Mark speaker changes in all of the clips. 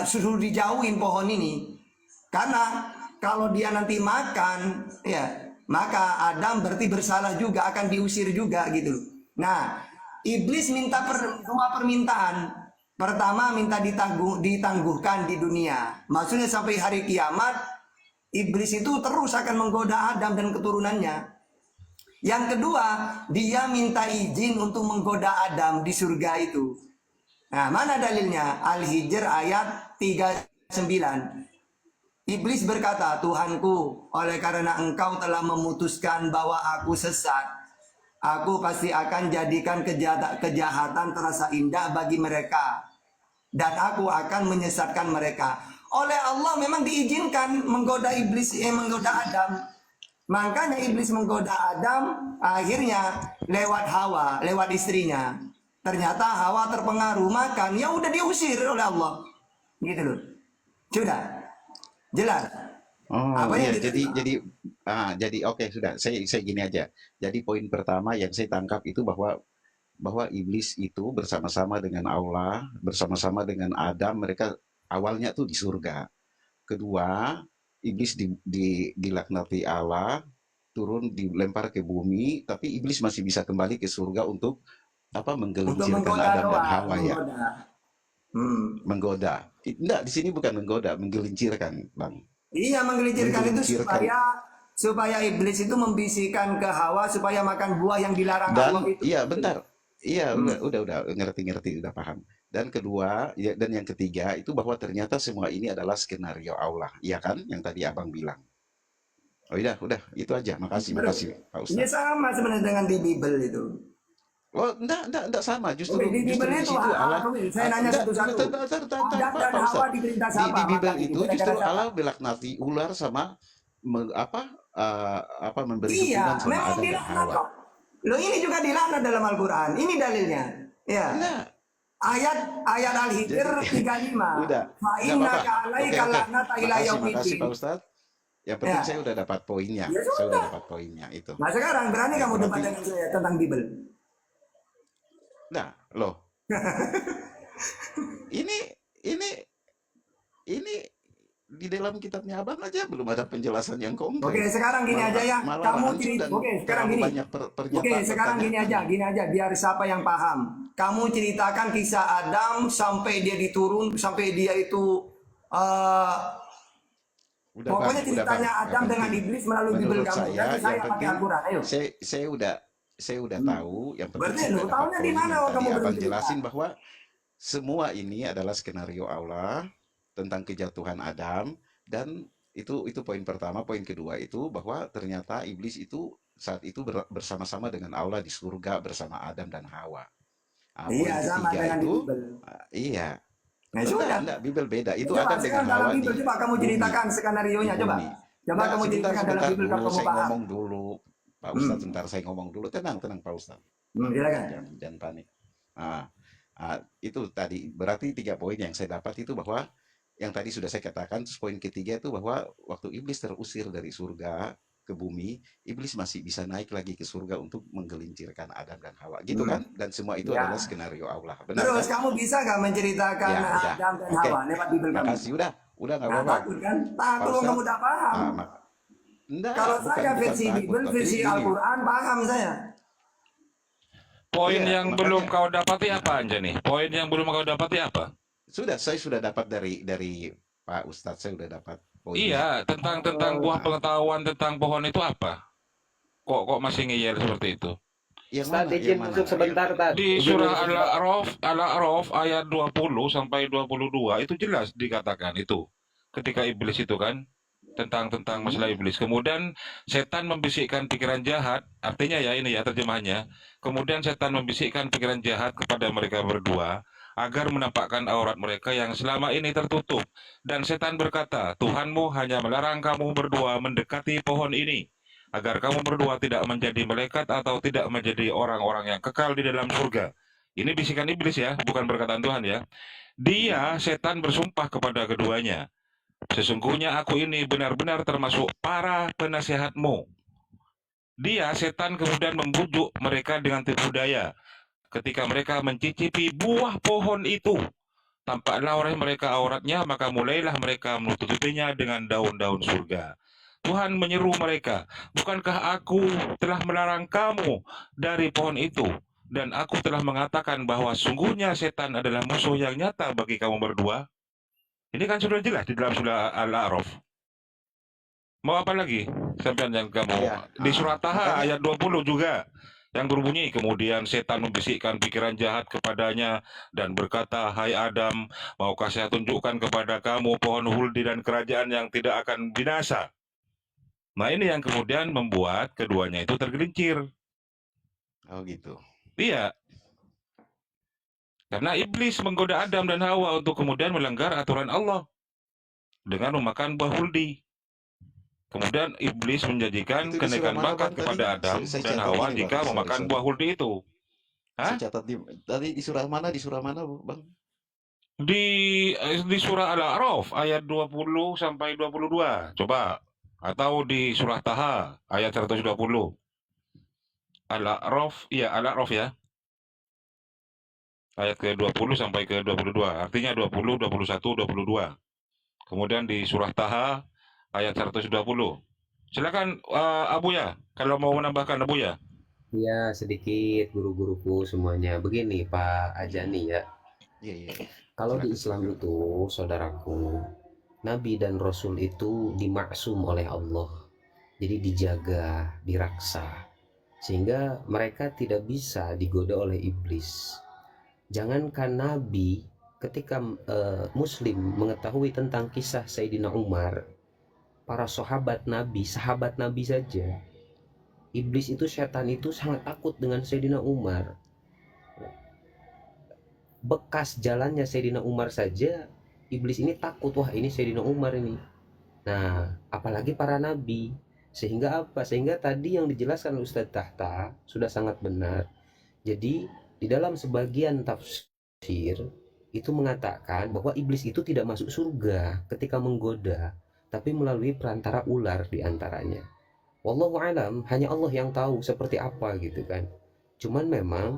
Speaker 1: suruh dijauhin pohon ini. Karena kalau dia nanti makan, ya, maka Adam berarti bersalah juga, akan diusir juga gitu. Nah, iblis minta dua permintaan. Pertama, minta ditangguhkan di dunia. Maksudnya sampai hari kiamat, iblis itu terus akan menggoda Adam dan keturunannya. Yang kedua, dia minta izin untuk menggoda Adam di surga itu. Nah, mana dalilnya? Al-Hijr ayat 39. Iblis berkata, Tuhanku, oleh karena engkau telah memutuskan bahwa aku sesat, aku pasti akan jadikan kejahatan terasa indah bagi mereka. Dan aku akan menyesatkan mereka. Oleh Allah memang diizinkan menggoda iblis, menggoda Adam. Makanya iblis menggoda Adam, akhirnya lewat Hawa, lewat istrinya. Ternyata Hawa terpengaruh makan, ya udah diusir oleh Allah. Gitu loh. Sudah. Jelas.
Speaker 2: Oh
Speaker 1: Apa
Speaker 2: iya,
Speaker 1: yang
Speaker 2: jadi oke sudah. Saya gini aja. Jadi poin pertama yang saya tangkap itu bahwa iblis itu bersama-sama dengan Allah, bersama-sama dengan Adam, mereka awalnya tuh di surga. Kedua, iblis dilaknati Allah, turun dilempar ke bumi, tapi iblis masih bisa kembali ke surga untuk apa
Speaker 1: untuk
Speaker 2: menggelincirkan
Speaker 1: menggoda
Speaker 2: Adam dan
Speaker 1: doang,
Speaker 2: Hawa ya,
Speaker 1: menggoda. Hmm.
Speaker 2: menggoda. Enggak, di sini bukan menggoda, menggelincirkan, Bang.
Speaker 1: Iya, menggelincirkan itu
Speaker 2: Menggelincirkan
Speaker 1: supaya iblis itu membisikkan ke Hawa supaya makan buah yang dilarang Allah
Speaker 2: dan
Speaker 1: itu.
Speaker 2: iya bentar. Iya,
Speaker 1: Hmm.
Speaker 2: udah ngerti-ngerti, udah paham. Dan kedua, ya, dan yang ketiga itu bahwa ternyata semua ini adalah skenario Allah, iya kan? Yang tadi Abang bilang. Oh iya, udah, itu aja. Makasih,
Speaker 1: Bro,
Speaker 2: makasih, Pak
Speaker 1: ini
Speaker 2: Ustadz.
Speaker 1: sama sebenarnya dengan di Bible itu.
Speaker 2: Oh, enggak sama.
Speaker 1: Oke,
Speaker 2: Justru
Speaker 1: di
Speaker 2: justru
Speaker 1: Bible
Speaker 2: di
Speaker 1: itu
Speaker 2: situ Allah,
Speaker 1: saya nanya
Speaker 2: enggak,
Speaker 1: satu-satu. Adam
Speaker 2: Pak
Speaker 1: dan Hawa
Speaker 2: Ustadz.
Speaker 1: diperintah
Speaker 2: Di
Speaker 1: siapa
Speaker 2: Bible
Speaker 1: makan itu?
Speaker 2: itu
Speaker 1: Gara-gara
Speaker 2: justru
Speaker 1: siapa?
Speaker 2: Allah melaknati ular sama apa memberi
Speaker 1: Iya,
Speaker 2: hukuman sama
Speaker 1: memang
Speaker 2: Adam dan
Speaker 1: dilaknat
Speaker 2: Hawa.
Speaker 1: kok. Loh, ini juga dilaknat dalam Al-Quran. Ini dalilnya. Ya.
Speaker 2: Enggak.
Speaker 1: Ayat Al-Hijr
Speaker 2: Jadi
Speaker 1: 35.
Speaker 2: udah,
Speaker 1: Fa
Speaker 2: nggak apa-apa.
Speaker 1: innaka
Speaker 2: Oke,
Speaker 1: alaika
Speaker 2: oke.
Speaker 1: laknata ila
Speaker 2: Makasih Pak
Speaker 1: yaumiddin.
Speaker 2: Ustadz. Yang penting saya
Speaker 1: Ya.
Speaker 2: udah dapat poinnya.
Speaker 1: Ya
Speaker 2: Saya udah
Speaker 1: sudah.
Speaker 2: dapat poinnya itu.
Speaker 1: Nah, sekarang berani
Speaker 2: Ya
Speaker 1: kamu debat
Speaker 2: berarti,
Speaker 1: dengan saya tentang Bible.
Speaker 2: nah loh, ini ini ini di dalam kitabnya Abang aja belum ada penjelasan yang
Speaker 1: Oke,
Speaker 2: konkret.
Speaker 1: sekarang gini aja ya.
Speaker 2: Malah
Speaker 1: Kamu
Speaker 2: rancu
Speaker 1: cerita.
Speaker 2: dan
Speaker 1: Oke, sekarang
Speaker 2: terlalu
Speaker 1: gini.
Speaker 2: banyak
Speaker 1: Oke, sekarang
Speaker 2: pertanyaan.
Speaker 1: gini aja, biar siapa yang paham. Kamu ceritakan kisah Adam sampai dia diturun, sampai dia itu eh,
Speaker 2: Udah Bang,
Speaker 1: pokoknya
Speaker 2: udah Bang,
Speaker 1: ceritanya
Speaker 2: nggak
Speaker 1: Adam dengan
Speaker 2: penting.
Speaker 1: iblis melalui Bible
Speaker 2: Menurut
Speaker 1: kamu.
Speaker 2: saya
Speaker 1: Nanti
Speaker 2: yang
Speaker 1: saya pakai
Speaker 2: penting
Speaker 1: Al-Quran. Ayo.
Speaker 2: saya udah tahu. Yang penting
Speaker 1: Berarti
Speaker 2: saya
Speaker 1: lu
Speaker 2: udah dapat
Speaker 1: tahunya di
Speaker 2: poin
Speaker 1: mana
Speaker 2: yang tadi
Speaker 1: kamu
Speaker 2: Abang
Speaker 1: bercerita?
Speaker 2: jelasin bahwa semua ini adalah skenario Allah tentang kejatuhan Adam, dan itu poin pertama. Poin kedua itu bahwa ternyata iblis itu saat itu bersama-sama dengan Allah di surga bersama Adam dan Hawa.
Speaker 1: Iya,
Speaker 2: Poin
Speaker 1: sama
Speaker 2: ketiga
Speaker 1: dengan di
Speaker 2: itu
Speaker 1: Bible.
Speaker 2: iya.
Speaker 1: Nah, sudah.
Speaker 2: Enggak, Bible beda.
Speaker 1: Ya,
Speaker 2: Itu
Speaker 1: coba
Speaker 2: Adam dengan
Speaker 1: sekarang dalam
Speaker 2: Hawa
Speaker 1: Bible
Speaker 2: di
Speaker 1: coba kamu
Speaker 2: bumi,
Speaker 1: ceritakan
Speaker 2: di
Speaker 1: skenario-nya coba.
Speaker 2: bumi.
Speaker 1: Coba
Speaker 2: Enggak,
Speaker 1: kamu ceritakan dalam
Speaker 2: sebentar
Speaker 1: Bible kalau
Speaker 2: dulu,
Speaker 1: kamu
Speaker 2: saya
Speaker 1: paham.
Speaker 2: ngomong dulu. Pak Ustadz,
Speaker 1: Hmm.
Speaker 2: sebentar saya ngomong dulu. Tenang, Pak Ustadz.
Speaker 1: Silakan.
Speaker 2: Jangan panik. Ah, itu tadi berarti 3 poin yang saya dapat itu bahwa yang tadi sudah saya katakan. Terus poin ketiga itu bahwa waktu iblis terusir dari surga ke bumi, iblis masih bisa naik lagi ke surga untuk menggelincirkan Adam dan Hawa. Gitu
Speaker 1: Hmm.
Speaker 2: kan? Dan semua itu adalah
Speaker 1: Ya.
Speaker 2: skenario Allah. Benar
Speaker 1: Terus
Speaker 2: kan?
Speaker 1: kamu bisa nggak menceritakan
Speaker 2: Ya, udah.
Speaker 1: Adam dan
Speaker 2: Oke.
Speaker 1: Hawa lewat Bible kamu?
Speaker 2: Makasih. Udah nggak
Speaker 1: Nah,
Speaker 2: apa-apa.
Speaker 1: takut kan?
Speaker 2: Pak
Speaker 1: Takut kalau kamu
Speaker 2: Ustadz.
Speaker 1: udah paham.
Speaker 2: Ah, enggak,
Speaker 1: Kalau
Speaker 2: bukan
Speaker 1: saya
Speaker 2: bukan
Speaker 1: versi
Speaker 2: takut,
Speaker 1: Bible,
Speaker 2: tapi
Speaker 1: versi
Speaker 2: gini.
Speaker 1: Al-Quran, paham saya.
Speaker 3: Poin
Speaker 2: Iya,
Speaker 3: yang belum
Speaker 2: makanya
Speaker 3: kau dapati apa aja nih? Poin yang belum kau dapati apa?
Speaker 2: saya sudah dapat dari Pak Ustadz, saya sudah dapat poinnya.
Speaker 3: Iya, tentang buah
Speaker 2: Nah,
Speaker 3: pengetahuan tentang pohon itu apa? Kok masih ngeyel seperti itu?
Speaker 2: yang
Speaker 4: Ustaz
Speaker 2: mana?
Speaker 4: izin
Speaker 2: Yang mana?
Speaker 4: masuk sebentar, Tad.
Speaker 3: Di
Speaker 4: Izin
Speaker 3: surah
Speaker 4: masuk sebentar.
Speaker 3: Al-A'raf ayat 20 sampai 22 itu jelas dikatakan itu. Ketika iblis itu kan tentang masalah iblis. Kemudian setan membisikkan pikiran jahat, artinya ya ini ya terjemahannya. Kemudian setan membisikkan pikiran jahat kepada mereka berdua agar menampakkan aurat mereka yang selama ini tertutup. Dan setan berkata, Tuhanmu hanya melarang kamu berdua mendekati pohon ini, agar kamu berdua tidak menjadi malaikat atau tidak menjadi orang-orang yang kekal di dalam surga. Ini bisikan iblis ya, bukan perkataan Tuhan ya. Dia, setan bersumpah kepada keduanya, sesungguhnya aku ini benar-benar termasuk para penasihatmu. Dia, setan, kemudian membujuk mereka dengan tipu daya ketika mereka mencicipi buah pohon itu. Tampaklah oleh mereka auratnya, maka mulailah mereka menutupinya dengan daun-daun surga. Tuhan menyeru mereka, bukankah aku telah melarang kamu dari pohon itu? Dan aku telah mengatakan bahwa sungguhnya setan adalah musuh yang nyata bagi kamu berdua. Ini kan sudah jelas di dalam surah Al-A'raf. Mau apa lagi? Sampai yang kamu
Speaker 2: Ya,
Speaker 3: di surah Taha
Speaker 2: makanya
Speaker 3: ayat 20 juga yang berbunyi, kemudian setan membisikkan pikiran jahat kepadanya dan berkata, "Hai Adam, maukah saya tunjukkan kepada kamu pohon huldi dan kerajaan yang tidak akan binasa?" Nah, ini yang kemudian membuat keduanya itu tergelincir.
Speaker 2: oh gitu.
Speaker 3: Iya, karena iblis menggoda Adam dan Hawa untuk kemudian melanggar aturan Allah dengan memakan buah huldi. Kemudian iblis menjanjikan
Speaker 2: Itu di surah
Speaker 3: kenaikan
Speaker 2: mana
Speaker 3: pangkat
Speaker 2: Bang tadi?
Speaker 3: kepada Adam
Speaker 2: Saya
Speaker 3: dan
Speaker 2: catat
Speaker 3: Hawa
Speaker 2: ini Bang.
Speaker 3: jika
Speaker 2: Sorry,
Speaker 3: memakan
Speaker 2: sorry.
Speaker 3: buah huldi itu.
Speaker 2: Saya
Speaker 3: Hah?
Speaker 2: catat tadi di surah mana? Di surah mana Bang?
Speaker 3: Di surah Al-A'raf ayat 20 sampai 22. Coba. Atau di surah Taha ayat 120. Al-A'raf, iya Al-A'raf ya. Ayat ke-20 sampai ke-22. Artinya 20, 21, 22. Kemudian di surah Taha ayat 120. Silakan Abu ya, kalau mau menambahkan Abu ya.
Speaker 4: Ya, sedikit guru-guruku semuanya. Begini, Pak Ajani ya.
Speaker 2: Iya, iya, iya.
Speaker 4: Kalau di
Speaker 2: Silakan.
Speaker 4: Islam itu, saudaraku, Nabi dan Rasul itu dimaksum oleh Allah. Jadi dijaga, diraksa. Sehingga mereka tidak bisa digoda oleh iblis. Jangankan Nabi, ketika Muslim mengetahui tentang kisah Sayyidina Umar, para sahabat Nabi saja, iblis itu, setan itu sangat takut dengan Sayyidina Umar. Bekas jalannya Sayyidina Umar saja iblis ini takut, wah ini Sayyidina Umar ini. Nah, apalagi para nabi. Sehingga apa? Sehingga tadi yang dijelaskan Ustadz Tahta sudah sangat benar. Jadi di dalam sebagian tafsir itu mengatakan bahwa iblis itu tidak masuk surga ketika menggoda, tapi melalui perantara ular diantaranya. Wallahu alam, hanya Allah yang tahu seperti apa gitu kan. Cuman memang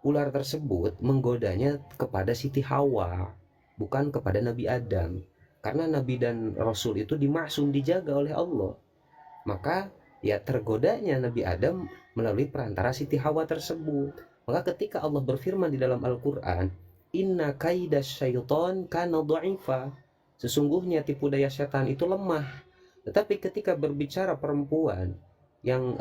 Speaker 4: ular tersebut menggodanya kepada Siti Hawa, bukan kepada Nabi Adam. Karena Nabi dan Rasul itu dimaksum, dijaga oleh Allah. Maka ya tergodanya Nabi Adam melalui perantara Siti Hawa tersebut. Maka ketika Allah berfirman di dalam Al-Quran, Inna kaidas syaiton kana dha'ifa. Sesungguhnya tipu daya setan itu lemah. Tetapi ketika berbicara perempuan yang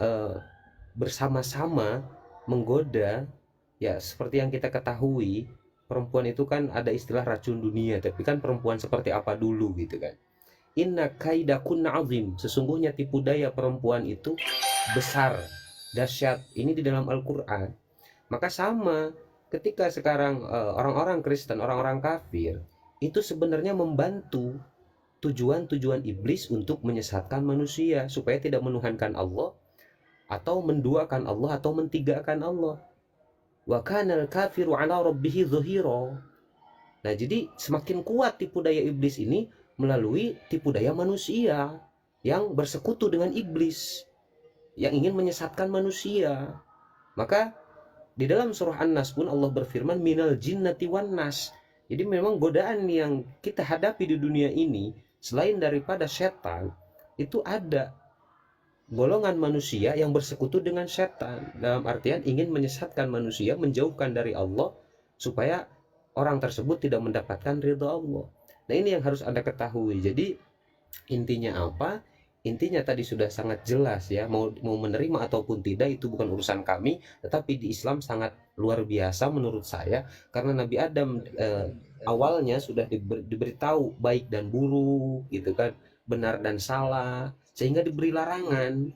Speaker 4: bersama-sama menggoda, ya seperti yang kita ketahui, perempuan itu kan ada istilah racun dunia, tapi kan perempuan seperti apa dulu gitu kan. Inna kaidakunna azim, sesungguhnya tipu daya perempuan itu besar, dahsyat. Ini di dalam Al-Quran. Maka sama ketika sekarang orang-orang Kristen, orang-orang kafir itu sebenarnya membantu tujuan-tujuan iblis untuk menyesatkan manusia supaya tidak menuhankan Allah, atau menduakan Allah, atau mentigakan Allah. Wa kanal kafiru ala rabbihi dhahira. Nah, jadi semakin kuat tipu daya iblis ini melalui tipu daya manusia yang bersekutu dengan iblis yang ingin menyesatkan manusia. Maka di dalam surah An-Nas pun Allah berfirman minal jinnati wan nas. Jadi memang godaan yang kita hadapi di dunia ini selain daripada setan, itu ada golongan manusia yang bersekutu dengan setan, dalam artian ingin menyesatkan manusia, menjauhkan dari Allah supaya orang tersebut tidak mendapatkan ridha Allah. Nah, ini yang harus Anda ketahui. Jadi intinya apa? Intinya tadi sudah sangat jelas ya, mau menerima ataupun tidak itu bukan urusan kami, tetapi di Islam sangat luar biasa menurut saya, karena Nabi Adam awalnya sudah diberitahu baik dan buruk gitu kan, benar dan salah, sehingga diberi larangan.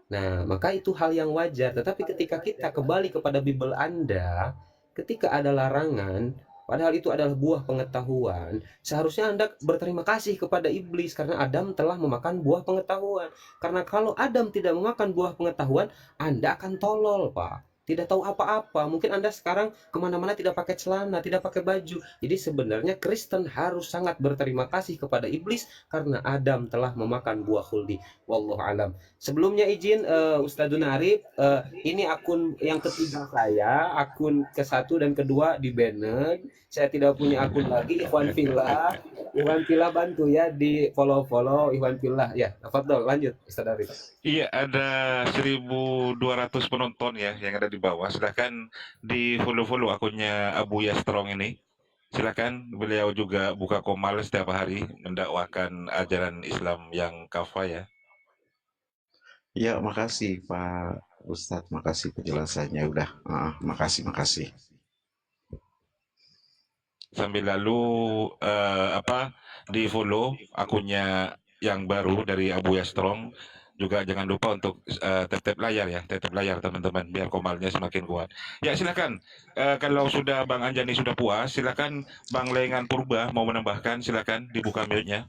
Speaker 4: Nah, maka itu hal yang wajar. Tetapi ketika kita kembali kepada Bible Anda, ketika ada larangan, padahal itu adalah buah pengetahuan, seharusnya Anda berterima kasih kepada iblis karena Adam telah memakan buah pengetahuan. Karena kalau Adam tidak memakan buah pengetahuan, Anda akan tolol, Pak. tidak tahu apa-apa. Mungkin Anda sekarang kemana-mana tidak pakai celana, tidak pakai baju. Jadi sebenarnya Kristen harus sangat berterima kasih kepada iblis karena Adam telah memakan buah khuldi. Wallahu alam. Sebelumnya izin Ustadzun Arif, ini akun yang ketiga saya, akun ke-1 dan kedua di banned. Saya tidak punya akun lagi. Ikhwan Fillah, Ikhwan Fillah bantu ya di follow Ikhwan Fillah ya. Tafadhol lanjut Ustadz Arif.
Speaker 3: Iya, ada 1.200 penonton ya yang ada di bawah. Silahkan di follow akunnya Abu Yastrong ini. Silakan, beliau juga buka komal setiap hari mendakwakan ajaran Islam yang kafah ya.
Speaker 2: Ya, makasih Pak Ustadz, makasih penjelasannya udah. Makasih.
Speaker 3: Sambil lalu di follow akunnya yang baru dari Abu Yastrong. Juga jangan lupa untuk tap layar ya, tap layar teman-teman biar komalnya semakin kuat. Ya silakan, kalau sudah Bang Anjani sudah puas, silakan Bang Lengan Purba mau menambahkan, silakan dibuka mute-nya.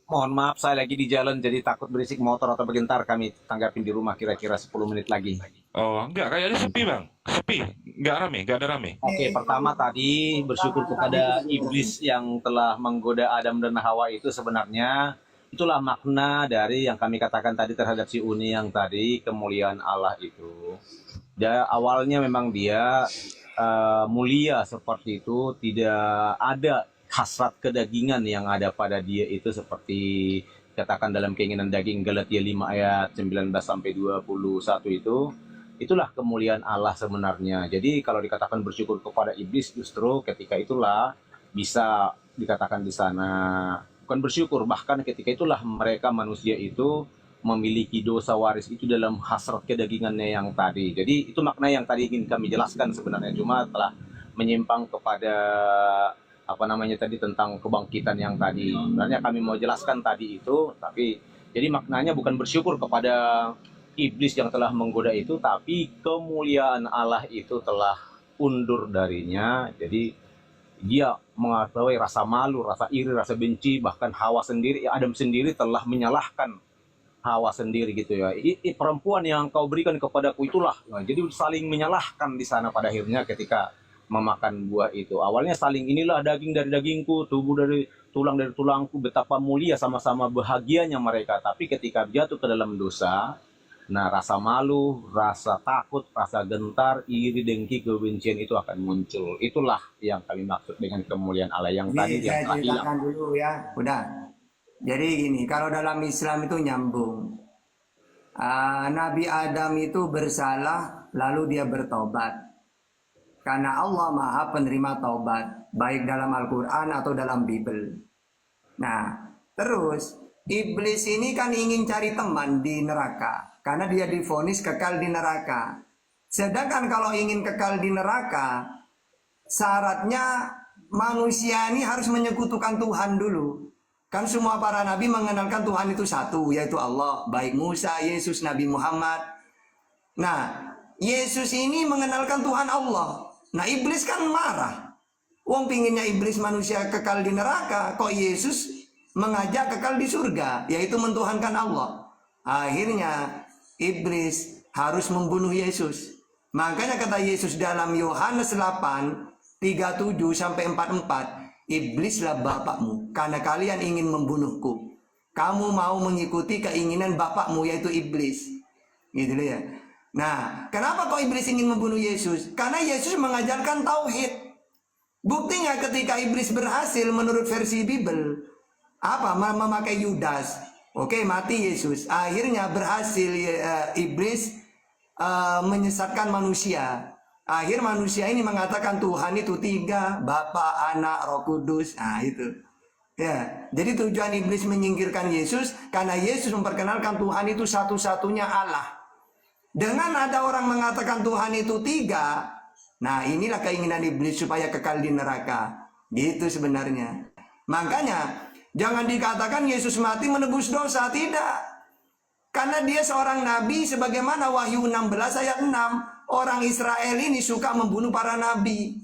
Speaker 5: Mohon maaf, saya lagi di jalan jadi takut berisik motor atau bentar, kami tanggapin di rumah kira-kira 10 menit lagi.
Speaker 3: Oh enggak, kayaknya sepi Bang, sepi, nggak ada rame.
Speaker 5: Oke, pertama tadi bersyukur kepada iblis yang telah menggoda Adam dan Hawa itu sebenarnya itulah makna dari yang kami katakan tadi terhadap si Uni yang tadi kemuliaan Allah itu. Dia awalnya memang dia mulia seperti itu, tidak ada hasrat kedagingan yang ada pada dia itu seperti katakan dalam keinginan daging Galatia 5 ayat 19 sampai 21 itu. Itulah kemuliaan Allah sebenarnya. Jadi kalau dikatakan bersyukur kepada iblis justru ketika itulah bisa dikatakan di sana bukan bersyukur, bahkan ketika itulah mereka manusia itu memiliki dosa waris itu dalam hasrat kedagingannya yang tadi. Jadi itu makna yang tadi ingin kami jelaskan sebenarnya, cuma telah menyimpang kepada apa namanya tadi tentang kebangkitan yang tadi. Sebenarnya kami mau jelaskan tadi itu, tapi jadi maknanya bukan bersyukur kepada iblis yang telah menggoda itu, tapi kemuliaan Allah itu telah undur darinya. Jadi dia mengetahui rasa malu, rasa iri, rasa benci, bahkan Hawa sendiri, Adam sendiri telah menyalahkan Hawa sendiri gitu ya. Ini perempuan yang kau berikan kepadaku itulah. Nah, jadi saling menyalahkan di sana pada akhirnya ketika memakan buah itu. Awalnya saling inilah daging dari dagingku, tubuh dari tulangku, betapa mulia sama-sama bahagianya mereka. Tapi ketika jatuh ke dalam dosa, nah rasa malu, rasa takut, rasa gentar, iri, dengki, kebencian itu akan muncul. Itulah yang kami maksud dengan kemuliaan Allah yang tadi yang
Speaker 1: Saya
Speaker 5: telah hilang.
Speaker 1: ceritakan dulu ya, udah. Jadi gini, kalau dalam Islam itu nyambung. Nabi Adam itu bersalah, lalu dia bertobat. Karena Allah Maha Penerima Taubat, baik dalam Al-Quran atau dalam Bible. Nah, terus iblis ini kan ingin cari teman di neraka, karena dia divonis kekal di neraka. Sedangkan kalau ingin kekal di neraka, syaratnya manusia ini harus menyekutukan Tuhan dulu. Kan semua para nabi mengenalkan Tuhan itu satu, yaitu Allah. Baik Musa, Yesus, Nabi Muhammad. Nah, Yesus ini mengenalkan Tuhan Allah. Nah, iblis kan marah. Wong pinginnya iblis manusia kekal di neraka, kok Yesus mengajak kekal di surga, yaitu mentuhankan Allah. Akhirnya iblis harus membunuh Yesus. Makanya kata Yesus dalam Yohanes 8 37 sampai 44, iblislah bapakmu karena kalian ingin membunuhku. Kamu mau mengikuti keinginan bapakmu yaitu iblis. Gitu ya. Nah, kenapa kok iblis ingin membunuh Yesus? Karena Yesus mengajarkan tauhid. Buktinya ketika iblis berhasil menurut versi Bible, memakai Yudas. Oke, mati Yesus. Akhirnya berhasil iblis menyesatkan manusia. Akhir manusia ini mengatakan Tuhan itu 3, Bapa, Anak, Roh Kudus. Nah, itu. Ya, jadi tujuan iblis menyingkirkan Yesus karena Yesus memperkenalkan Tuhan itu satu-satunya Allah. Dengan ada orang mengatakan Tuhan itu 3, nah inilah keinginan iblis supaya kekal di neraka. Gitu sebenarnya. Makanya jangan dikatakan Yesus mati menebus dosa, tidak. Karena dia seorang nabi sebagaimana Wahyu 16 ayat 6. Orang Israel ini suka membunuh para nabi.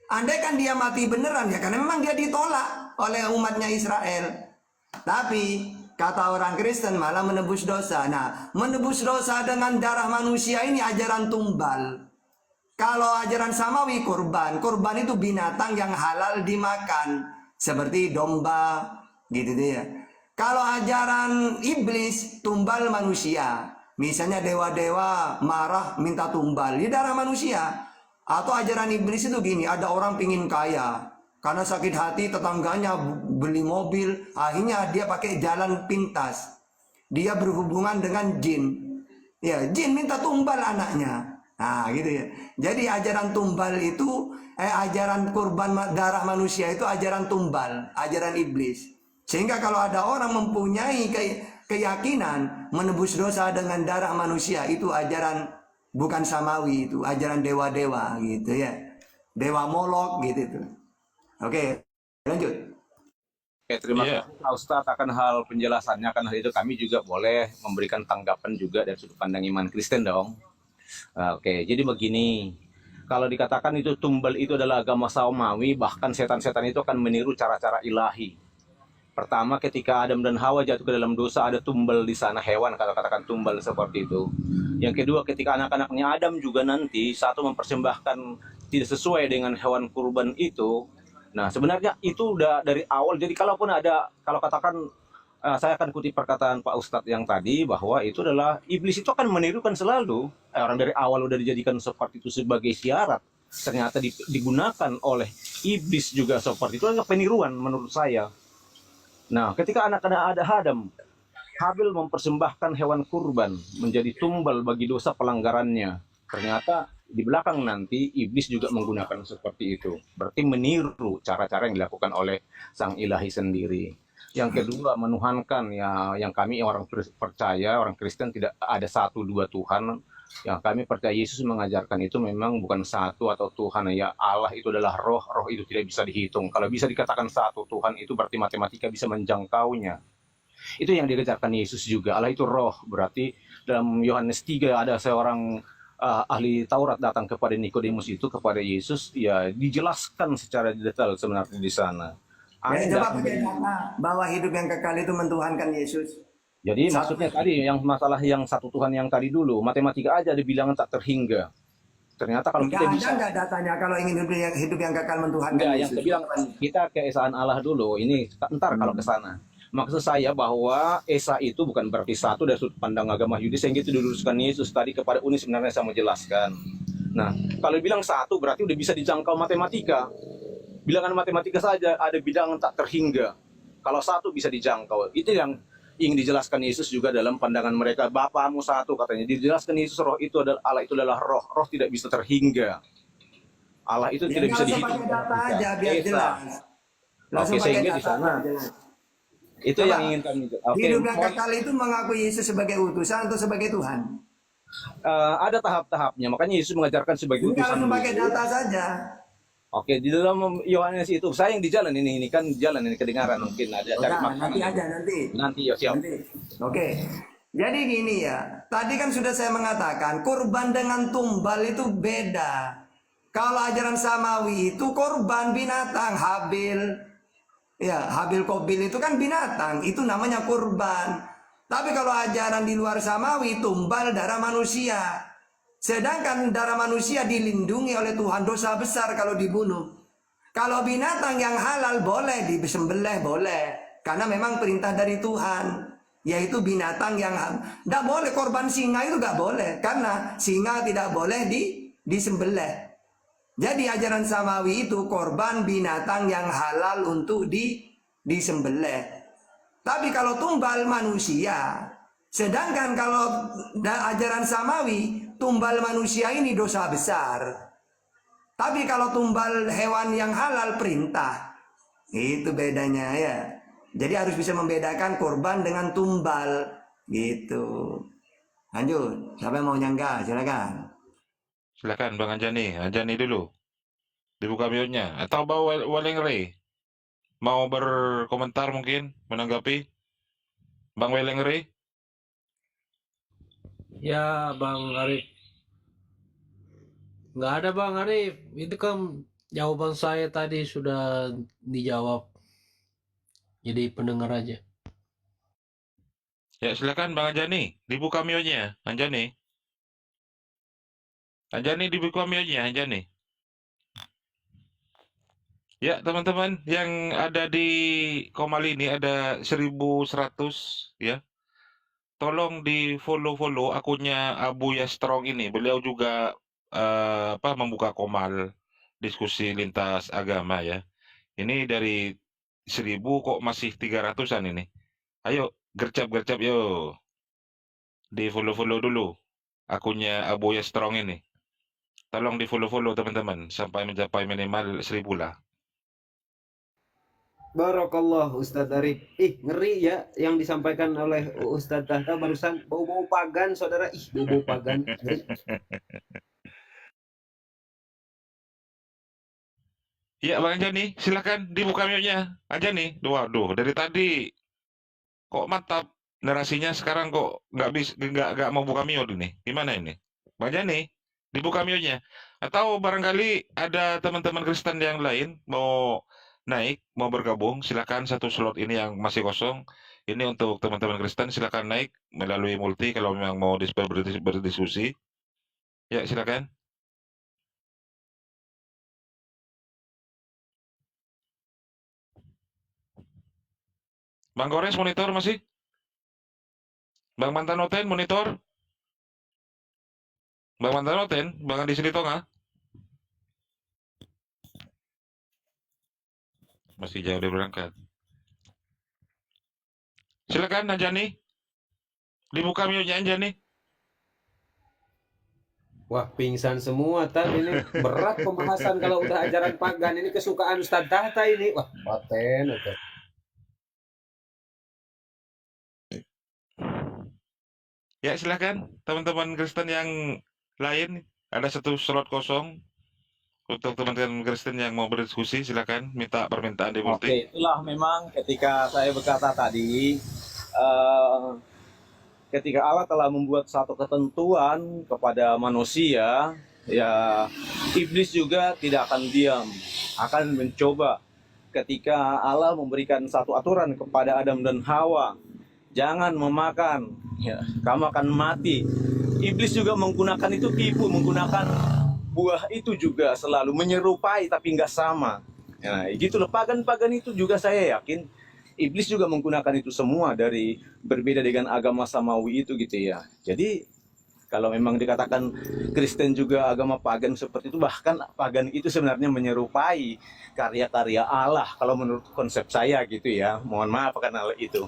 Speaker 1: Andai kan dia mati beneran ya, karena memang dia ditolak oleh umatnya Israel. Tapi kata orang Kristen malah menebus dosa. Nah, menebus dosa dengan darah manusia ini ajaran tumbal. Kalau ajaran samawi kurban, kurban itu binatang yang halal dimakan, seperti domba, gitu deh ya. Kalau ajaran iblis, tumbal manusia. Misalnya dewa-dewa marah minta tumbal, di darah manusia. Atau ajaran iblis itu gini, ada orang pingin kaya, karena sakit hati tetangganya beli mobil, akhirnya dia pakai jalan pintas. Dia berhubungan dengan jin. Ya, jin minta tumbal anaknya. Nah, gitu ya. Jadi ajaran tumbal itu, ajaran kurban darah manusia itu ajaran tumbal, ajaran iblis. Sehingga kalau ada orang mempunyai keyakinan menebus dosa dengan darah manusia, itu ajaran bukan samawi, itu ajaran dewa-dewa gitu ya. Dewa Molok gitu itu. Oke, lanjut.
Speaker 5: Oke, terima
Speaker 3: Iya.
Speaker 5: kasih Pak Ustadz akan hal penjelasannya. Karena hal itu kami juga boleh memberikan tanggapan juga dari sudut pandang iman Kristen dong. Oke, jadi begini. Kalau dikatakan itu tumbal itu adalah agama samawi, bahkan setan-setan itu akan meniru cara-cara ilahi. Pertama, ketika Adam dan Hawa jatuh ke dalam dosa, ada tumbal di sana, hewan kalau katakan tumbal seperti itu. Yang kedua, ketika anak-anaknya Adam juga nanti satu mempersembahkan tidak sesuai dengan hewan kurban itu. Nah, sebenarnya itu udah dari awal. Jadi kalaupun ada, kalau katakan saya akan kutip perkataan Pak Ustadz yang tadi bahwa itu adalah iblis itu akan menirukan selalu. Orang dari awal udah dijadikan seperti itu sebagai syarat. Ternyata digunakan oleh iblis juga seperti itu. Adalah peniruan menurut saya. Nah, ketika anak-anak ada Adam, Habil mempersembahkan hewan kurban menjadi tumbal bagi dosa pelanggarannya. Ternyata di belakang nanti iblis juga menggunakan seperti itu. Berarti meniru cara-cara yang dilakukan oleh sang ilahi sendiri. Yang kedua, menuhankan ya, yang kami orang percaya, orang Kristen tidak ada satu dua Tuhan. Yang kami percaya Yesus mengajarkan itu memang bukan satu atau Tuhan, ya Allah itu adalah roh, roh itu tidak bisa dihitung. Kalau bisa dikatakan satu Tuhan itu berarti matematika bisa menjangkaunya. Itu yang diajarkan Yesus juga. Allah itu roh, berarti dalam Yohanes 3 ada seorang ahli Taurat datang kepada Nikodemus itu, kepada Yesus, ya dijelaskan secara detail sebenarnya di sana.
Speaker 1: Ya, coba pakai data bahwa hidup yang kekal itu mentuhankan Yesus.
Speaker 5: Jadi maksudnya tadi yang masalah yang satu Tuhan yang tadi dulu, matematika aja ada bilangan tak terhingga. Ternyata kalau kita bisa
Speaker 1: Enggak datanya kalau ingin hidup yang kekal mentuhankan
Speaker 5: enggak, yang
Speaker 1: Yesus.
Speaker 5: saya bilang kita keesaan Allah dulu. Ini ntar kalau ke sana. Maksud saya bahwa Esa itu bukan berarti satu dari sudut pandang agama Yudis yang itu diluruskan Yesus tadi kepada Uni sebenarnya saya mau jelaskan. Nah, kalau bilang satu berarti udah bisa dijangkau matematika. Bilangan matematika saja ada bilangan tak terhingga. Kalau satu bisa dijangkau. Itu yang ingin dijelaskan Yesus juga dalam pandangan mereka. Bapamu satu katanya. Dijelaskan Yesus roh itu adalah Allah itu adalah roh. Roh tidak bisa terhingga. Allah itu tidak bisa dihitung.
Speaker 1: Pakai data aja biar
Speaker 5: Esa.
Speaker 1: jelas.
Speaker 5: Oke, sehingga di sana itu
Speaker 1: Coba,
Speaker 5: yang ingin kami. Oke,
Speaker 1: hidup yang kekal itu mengakui Yesus sebagai utusan atau sebagai Tuhan?
Speaker 5: ada tahap-tahapnya. Makanya Yesus mengajarkan sebagai
Speaker 1: Ini kalau
Speaker 5: utusan.
Speaker 1: pakai data saja.
Speaker 5: Oke, di dalam Yohanes itu saya yang di jalan ini kan jalan ini kedengaran mungkin ada cari
Speaker 1: Nah,
Speaker 5: makanan.
Speaker 1: nanti aja nanti.
Speaker 5: Nanti ya siap.
Speaker 1: Nanti. Oke. Jadi gini ya. Tadi kan sudah saya mengatakan kurban dengan tumbal itu beda. Kalau ajaran samawi itu korban binatang, Habil. Ya, Habil Kobil itu kan binatang, itu namanya kurban. Tapi kalau ajaran di luar samawi, tumbal darah manusia. Sedangkan darah manusia dilindungi oleh Tuhan, dosa besar kalau dibunuh. Kalau binatang yang halal boleh disembelih, boleh. Karena memang perintah dari Tuhan. Yaitu binatang yang tidak boleh, korban singa itu nggak boleh. Karena singa tidak boleh disembelih. Jadi ajaran samawi itu korban binatang yang halal untuk disembelih. Tapi kalau tumbal manusia, sedangkan kalau ajaran samawi, tumbal manusia ini dosa besar. Tapi kalau tumbal hewan yang halal perintah. Itu bedanya ya. Jadi harus bisa membedakan korban dengan tumbal gitu. Lanjut, siapa yang mau nyangka? Silakan.
Speaker 3: Silakan Bang Anjani. Anjani dulu. Dibuka mute-nya. Atau Bang Weleng Ray. Mau berkomentar mungkin? Menanggapi? Bang Weleng Ray?
Speaker 6: Ya, Bang Arif. Nggak ada, Bang Arif. Itu kan jawaban saya tadi sudah dijawab. Jadi pendengar aja.
Speaker 3: Ya, silakan Bang Anjani, dibuka mionya, Anjani. Anjani dibuka mionya, Anjani. Ya, teman-teman yang ada di Komali ini ada 1100 ya. Tolong di follow akunnya Abu Ya Strong ini. Beliau juga membuka Komal diskusi lintas agama ya. Ini dari 1000 kok masih 300-an ini. Ayo, gercap-gercap yo. Di follow dulu akunnya Abu Ya Strong ini. Tolong di follow teman-teman sampai mencapai minimal 1000 lah.
Speaker 4: Barakallah Ustadz Arif. Ngeri ya yang disampaikan oleh Ustadz Tahta barusan, bau-bau pagan saudara. Bau-bau pagan. Ngeri.
Speaker 3: Iya Bang Anjani, silakan dibuka mute-nya. Anjani, waduh dari tadi kok mantap narasinya, sekarang kok nggak mau buka mute ini. Gimana ini? Bang Anjani, dibuka mute-nya. Atau barangkali ada teman-teman Kristen yang lain mau naik, mau bergabung, silakan satu slot ini yang masih kosong. Ini untuk teman-teman Kristen, silakan naik melalui multi kalau memang mau berdiskusi. Ya, silakan. Bang Gores monitor masih? Bang Mantanoten monitor? Bang Mantanoten, Bang Andi sini Tonga? Masih jauh dari berangkat. Silakan Anjani. Dibuka mute-nya Anjani.
Speaker 4: Wah, pingsan semua tadi ini. Berat pembahasan kalau udah ajaran pagan. Ini kesukaan Ustadz Tahta ini. Wah, paten.
Speaker 3: Ya, silakan teman-teman Kristen yang lain, ada satu slot kosong untuk teman-teman Kristen yang mau berdiskusi, silakan minta permintaan di multi.
Speaker 5: Oke, itulah memang ketika saya berkata tadi, eh, ketika Allah telah membuat satu ketentuan kepada manusia, ya iblis juga tidak akan diam, akan mencoba. Ketika Allah memberikan satu aturan kepada Adam dan Hawa, jangan memakan, ya, kamu akan mati. Iblis juga menggunakan itu tipu, menggunakan buah itu juga selalu menyerupai tapi nggak sama. Nah, gitu loh, pagan-pagan itu juga saya yakin iblis juga menggunakan itu semua dari berbeda dengan agama samawi itu gitu ya. Jadi kalau memang dikatakan Kristen juga agama pagan seperti itu, bahkan pagan itu sebenarnya menyerupai karya-karya Allah kalau menurut konsep saya gitu ya. Mohon maaf karena itu.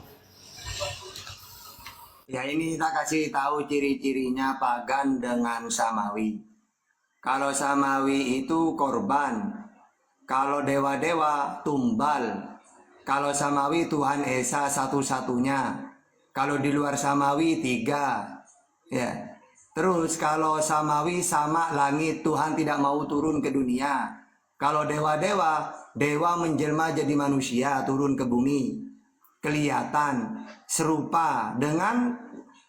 Speaker 1: Ya ini kita kasih tahu ciri-cirinya pagan dengan samawi. Kalau samawi itu korban, kalau dewa-dewa tumbal. Kalau samawi Tuhan Esa satu-satunya. Kalau di luar samawi 3. Ya. Terus kalau samawi sama langit, Tuhan tidak mau turun ke dunia. Kalau dewa-dewa, dewa menjelma jadi manusia, turun ke bumi. Kelihatan serupa dengan,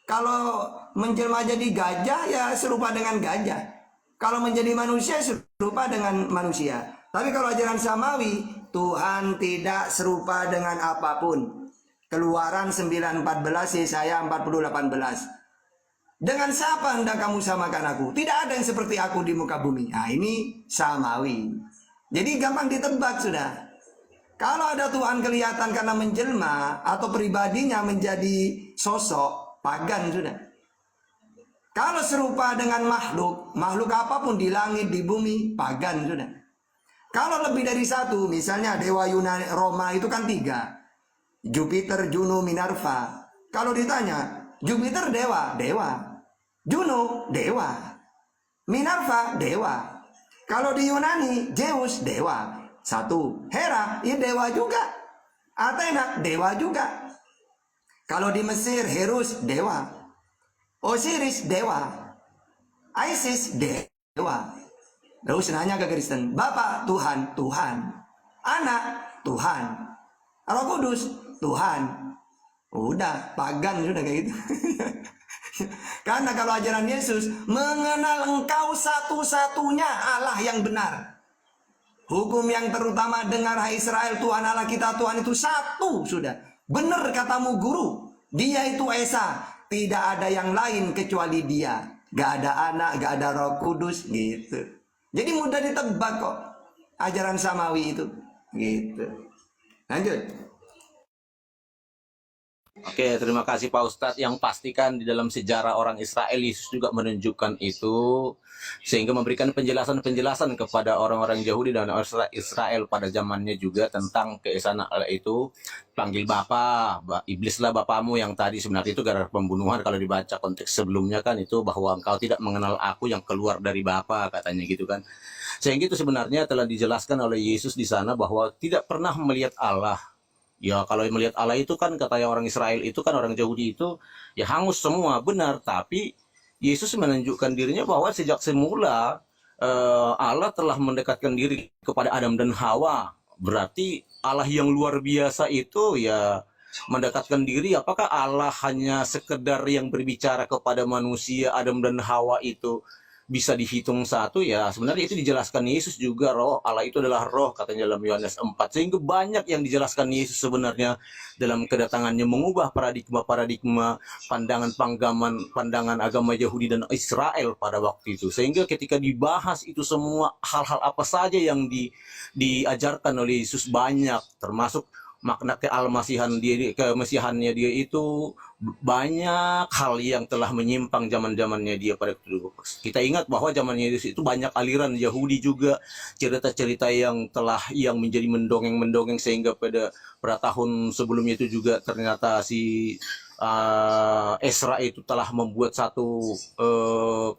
Speaker 1: kalau menjelma jadi gajah ya serupa dengan gajah. Kalau menjadi manusia serupa dengan manusia. Tapi kalau ajaran samawi, Tuhan tidak serupa dengan apapun. Keluaran 9:14, Yesaya 40:18. Dengan siapa hendak kamu samakan aku? Tidak ada yang seperti aku di muka bumi. Nah ini samawi. Jadi gampang ditebak sudah. Kalau ada Tuhan kelihatan karena menjelma atau pribadinya menjadi sosok, pagan sudah. Kalau serupa dengan makhluk apapun di langit, di bumi, pagan sudah. Kalau lebih dari satu, misalnya dewa Yunani, Roma itu kan 3. Jupiter, Juno, Minerva. Kalau ditanya, Jupiter dewa, dewa. Juno, dewa. Minerva, dewa. Kalau di Yunani, Zeus, dewa. 1. Hera, ya dewa juga. Athena, dewa juga. Kalau di Mesir, Herus, dewa. Osiris, dewa. Isis, dewa. Terus nanya ke Kristen, Bapak, Tuhan, Tuhan. Anak, Tuhan. Roh Kudus, Tuhan. Udah, pagan sudah kayak gitu. Karena kalau ajaran Yesus, mengenal engkau satu-satunya Allah yang benar. Hukum yang terutama, dengar hai Israel, Tuhan Allah kita, Tuhan itu satu sudah. Benar katamu guru. Dia itu Esa, tidak ada yang lain kecuali dia. Gak ada anak, gak ada Roh Kudus gitu. Jadi mudah ditebak kok ajaran samawi itu gitu. Lanjut.
Speaker 5: Oke, terima kasih Pak Ustadz. Yang pastikan di dalam sejarah orang Israel, Yesus juga menunjukkan itu, sehingga memberikan penjelasan-penjelasan kepada orang-orang Yahudi dan orang Israel pada zamannya juga tentang keesaan Allah itu. Panggil Bapa, iblislah bapamu yang tadi sebenarnya itu gara-gara pembunuhan. Kalau dibaca konteks sebelumnya kan itu bahwa engkau tidak mengenal aku yang keluar dari Bapa, katanya gitu kan. Sehingga itu sebenarnya telah dijelaskan oleh Yesus di sana bahwa tidak pernah melihat Allah. Ya kalau melihat Allah itu kan katanya orang Israel itu kan orang Yahudi itu ya hangus semua, benar. Tapi Yesus menunjukkan dirinya bahwa sejak semula Allah telah mendekatkan diri kepada Adam dan Hawa. Berarti Allah yang luar biasa itu ya mendekatkan diri. Apakah Allah hanya sekedar yang berbicara kepada manusia Adam dan Hawa itu bisa dihitung satu? Ya sebenarnya itu dijelaskan Yesus juga, roh Allah itu adalah roh, katanya dalam Yohanes 4. Sehingga banyak yang dijelaskan Yesus sebenarnya dalam kedatangannya, mengubah paradigma pandangan agama Yahudi dan Israel pada waktu itu. Sehingga ketika dibahas itu semua hal-hal apa saja yang diajarkan oleh Yesus banyak, termasuk makna kemesihannya dia itu banyak hal yang telah menyimpang zaman-zamannya dia pada itu. Kita ingat bahwa zamannya Yesus itu banyak aliran Yahudi juga, cerita-cerita yang menjadi mendongeng-mendongeng, sehingga pada tahun sebelumnya itu juga ternyata si Esra itu telah membuat satu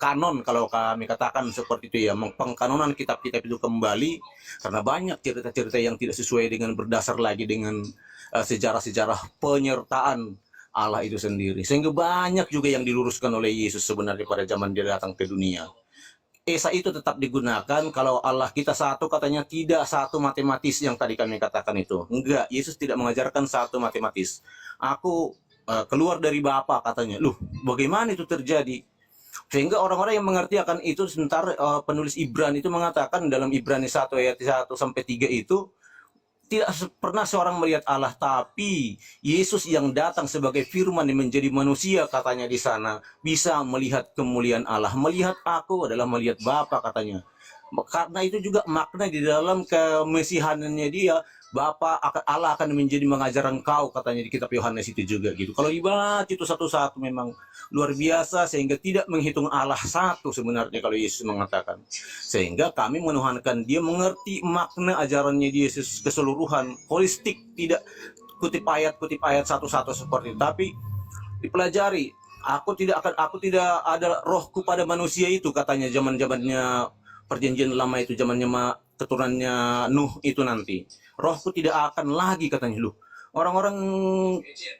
Speaker 5: kanon, kalau kami katakan seperti itu ya, pengkanonan kitab-kitab itu kembali, karena banyak cerita-cerita yang tidak sesuai dengan berdasar lagi dengan sejarah-sejarah penyertaan Allah itu sendiri. Sehingga banyak juga yang diluruskan oleh Yesus sebenarnya pada zaman dia datang ke dunia. Esa itu tetap digunakan. Kalau Allah kita satu, katanya tidak satu matematis yang tadi kami katakan itu. Enggak, Yesus tidak mengajarkan satu matematis. Aku keluar dari Bapa, katanya. Loh, bagaimana itu terjadi? Sehingga orang-orang yang mengerti akan itu, sebentar penulis Ibrani itu mengatakan dalam Ibrani 1 ayat 1 sampai 3 itu, tidak pernah seorang melihat Allah, tapi Yesus yang datang sebagai firman yang menjadi manusia, katanya di sana, bisa melihat kemuliaan Allah. Melihat aku adalah melihat Bapa, katanya. Karena itu juga makna di dalam kemesihanannya dia, Allah akan menjadi mengajar engkau, katanya di kitab Yohanes itu juga gitu. Kalau dibaca itu satu-satu memang luar biasa, sehingga tidak menghitung Allah satu sebenarnya kalau Yesus mengatakan. Sehingga kami menuhankan dia, mengerti makna ajarannya Yesus keseluruhan, holistik, tidak kutip ayat satu-satu seperti itu, tapi dipelajari. Aku tidak ada rohku pada manusia itu, katanya zaman-zamannya perjanjian lama itu, zamannya keturunannya Nuh itu nanti. Rohku tidak akan lagi, katanya. Loh, orang-orang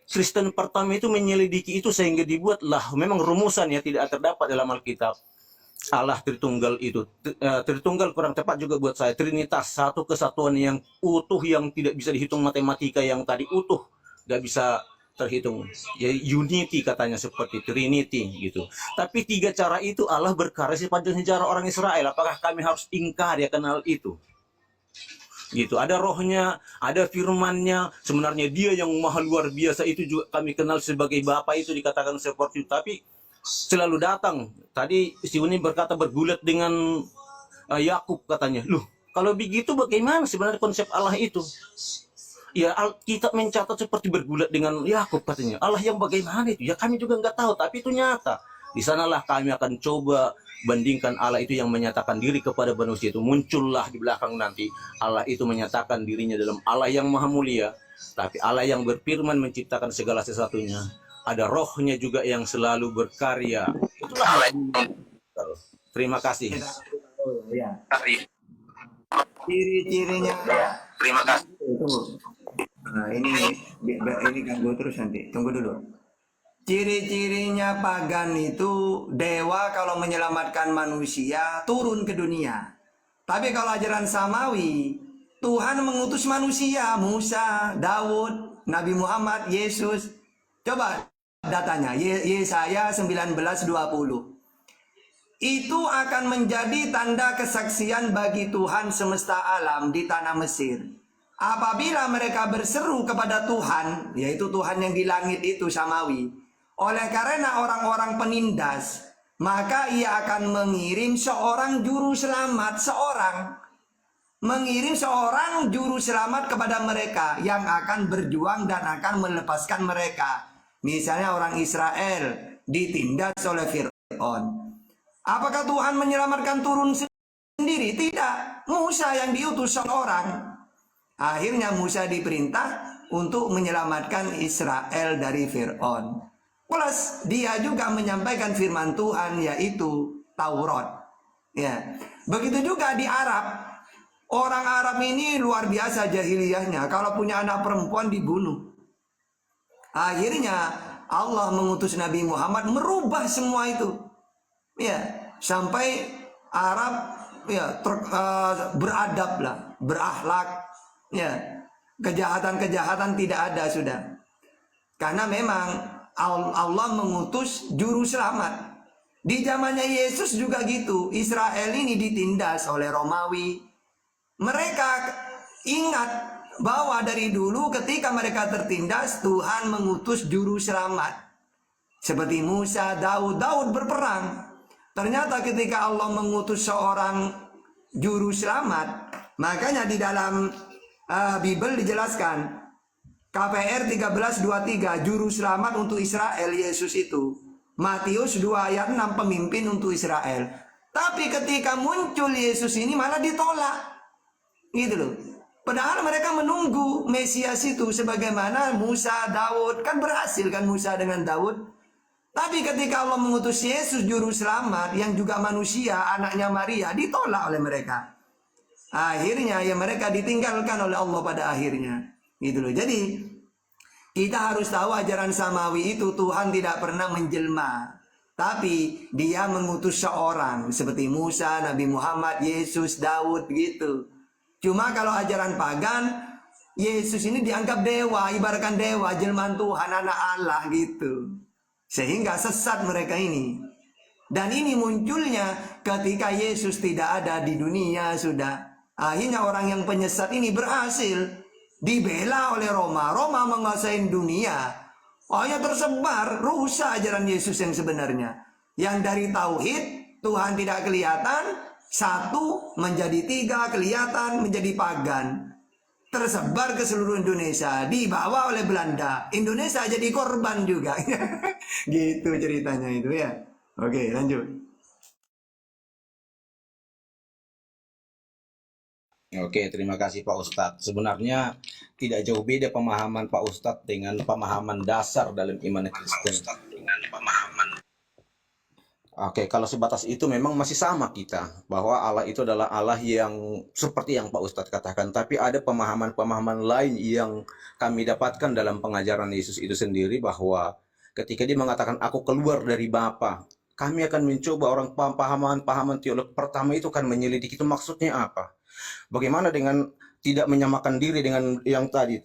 Speaker 5: Kristen pertama itu menyelidiki itu, sehingga dibuatlah memang rumusan ya, tidak terdapat dalam Alkitab. Allah Tritunggal itu, Tritunggal kurang tepat juga buat saya, Trinitas, satu kesatuan yang utuh, yang tidak bisa dihitung matematika, yang tadi utuh, nggak bisa terhitung ya, unity katanya, seperti Trinity gitu. Tapi tiga cara itu Allah berkarya sepanjang sejarah orang Israel. Apakah kami harus ingkar ya kenal itu? Gitu, ada rohnya, ada firmannya, sebenarnya dia yang maha luar biasa itu juga kami kenal sebagai Bapa, itu dikatakan seperti itu. Tapi selalu datang, tadi si Uni berkata bergulat dengan Yakub, katanya. Loh, kalau begitu bagaimana sebenarnya konsep Allah itu? Ya, kita mencatat seperti bergulat dengan Yakub, katanya. Allah yang bagaimana itu? Ya kami juga nggak tahu, tapi itu nyata. Di sanalah kami akan coba bandingkan Allah itu yang menyatakan diri kepada manusia itu. Muncullah di belakang nanti Allah itu menyatakan dirinya dalam Allah yang maha mulia, tapi Allah yang berfirman menciptakan segala sesuatunya. Ada rohnya juga yang selalu berkarya. Itulah Allah. Terima kasih.
Speaker 1: Ya. Ciri-cirinya.
Speaker 5: Terima kasih.
Speaker 1: Nah, ini ganggu terus nanti. Tunggu dulu. Ciri-cirinya pagan itu, dewa kalau menyelamatkan manusia turun ke dunia. Tapi kalau ajaran samawi, Tuhan mengutus manusia, Musa, Daud, Nabi Muhammad, Yesus. Coba datanya, Yesaya 19:20. Itu akan menjadi tanda kesaksian bagi Tuhan semesta alam di tanah Mesir. apabila mereka berseru kepada Tuhan, yaitu Tuhan yang di langit itu samawi, oleh karena orang-orang penindas, maka ia akan mengirim seorang juru selamat, mengirim seorang juru selamat kepada mereka yang akan berjuang dan akan melepaskan mereka. Misalnya orang Israel ditindas oleh Fir'aun. Apakah Tuhan menyelamatkan turun sendiri? Tidak. Musa yang diutus seorang. Akhirnya Musa diperintah untuk menyelamatkan Israel dari Fir'aun. Plus dia juga menyampaikan firman Tuhan, yaitu Taurat. Ya. Begitu juga di Arab. Orang Arab ini luar biasa jahiliyahnya. Kalau punya anak perempuan dibunuh. Akhirnya Allah mengutus Nabi Muhammad merubah semua itu. Ya, sampai Arab ya beradab lah, berakhlak. Ya, kejahatan-kejahatan tidak ada sudah. Karena memang Allah mengutus juru selamat. Di zamannya Yesus juga gitu. Israel ini ditindas oleh Romawi. Mereka ingat bahwa dari dulu ketika mereka tertindas, Tuhan mengutus juru selamat. Seperti Musa, Daud berperang. Ternyata ketika Allah mengutus seorang juru selamat, makanya di dalam Bible dijelaskan, KPR 13:23, juru selamat untuk Israel, Yesus itu. Matius 2 ayat 6, pemimpin untuk Israel. Tapi ketika muncul Yesus ini malah ditolak. Gitu loh. Padahal mereka menunggu Mesias itu sebagaimana Musa, Daud. Kan berhasil kan Musa dengan Daud. Tapi ketika Allah mengutus Yesus juru selamat yang juga manusia, anaknya Maria, ditolak oleh mereka. Akhirnya ya mereka ditinggalkan oleh Allah pada akhirnya. Gitu loh. Jadi kita harus tahu ajaran samawi itu Tuhan tidak pernah menjelma. Tapi dia mengutus seorang seperti Musa, Nabi Muhammad, Yesus, Daud gitu. Cuma kalau ajaran pagan, Yesus ini dianggap dewa, ibaratkan dewa, jelmaan Tuhan, anak Allah gitu. Sehingga sesat mereka ini. Dan ini munculnya ketika Yesus tidak ada di dunia sudah. Akhirnya orang yang penyesat ini berhasil dibela oleh Roma. Roma menguasai dunia. Akhirnya tersebar, rusak ajaran Yesus yang sebenarnya. Yang dari tauhid, Tuhan tidak kelihatan. Satu menjadi tiga, kelihatan menjadi pagan. Tersebar ke seluruh Indonesia, dibawa oleh Belanda. Indonesia jadi korban juga. Gitu ceritanya itu ya. Oke, lanjut.
Speaker 5: Oke, terima kasih Pak Ustadz. Sebenarnya tidak jauh beda pemahaman Pak Ustadz dengan pemahaman dasar dalam iman Kristen. Oke, kalau sebatas itu memang masih sama kita, bahwa Allah itu adalah Allah yang seperti yang Pak Ustadz katakan, tapi ada pemahaman-pemahaman lain yang kami dapatkan dalam pengajaran Yesus itu sendiri, bahwa ketika dia mengatakan aku keluar dari Bapa, kami akan mencoba orang pahaman teolog pertama itu kan menyelidiki itu maksudnya apa. Bagaimana dengan tidak menyamakan diri dengan yang tadi,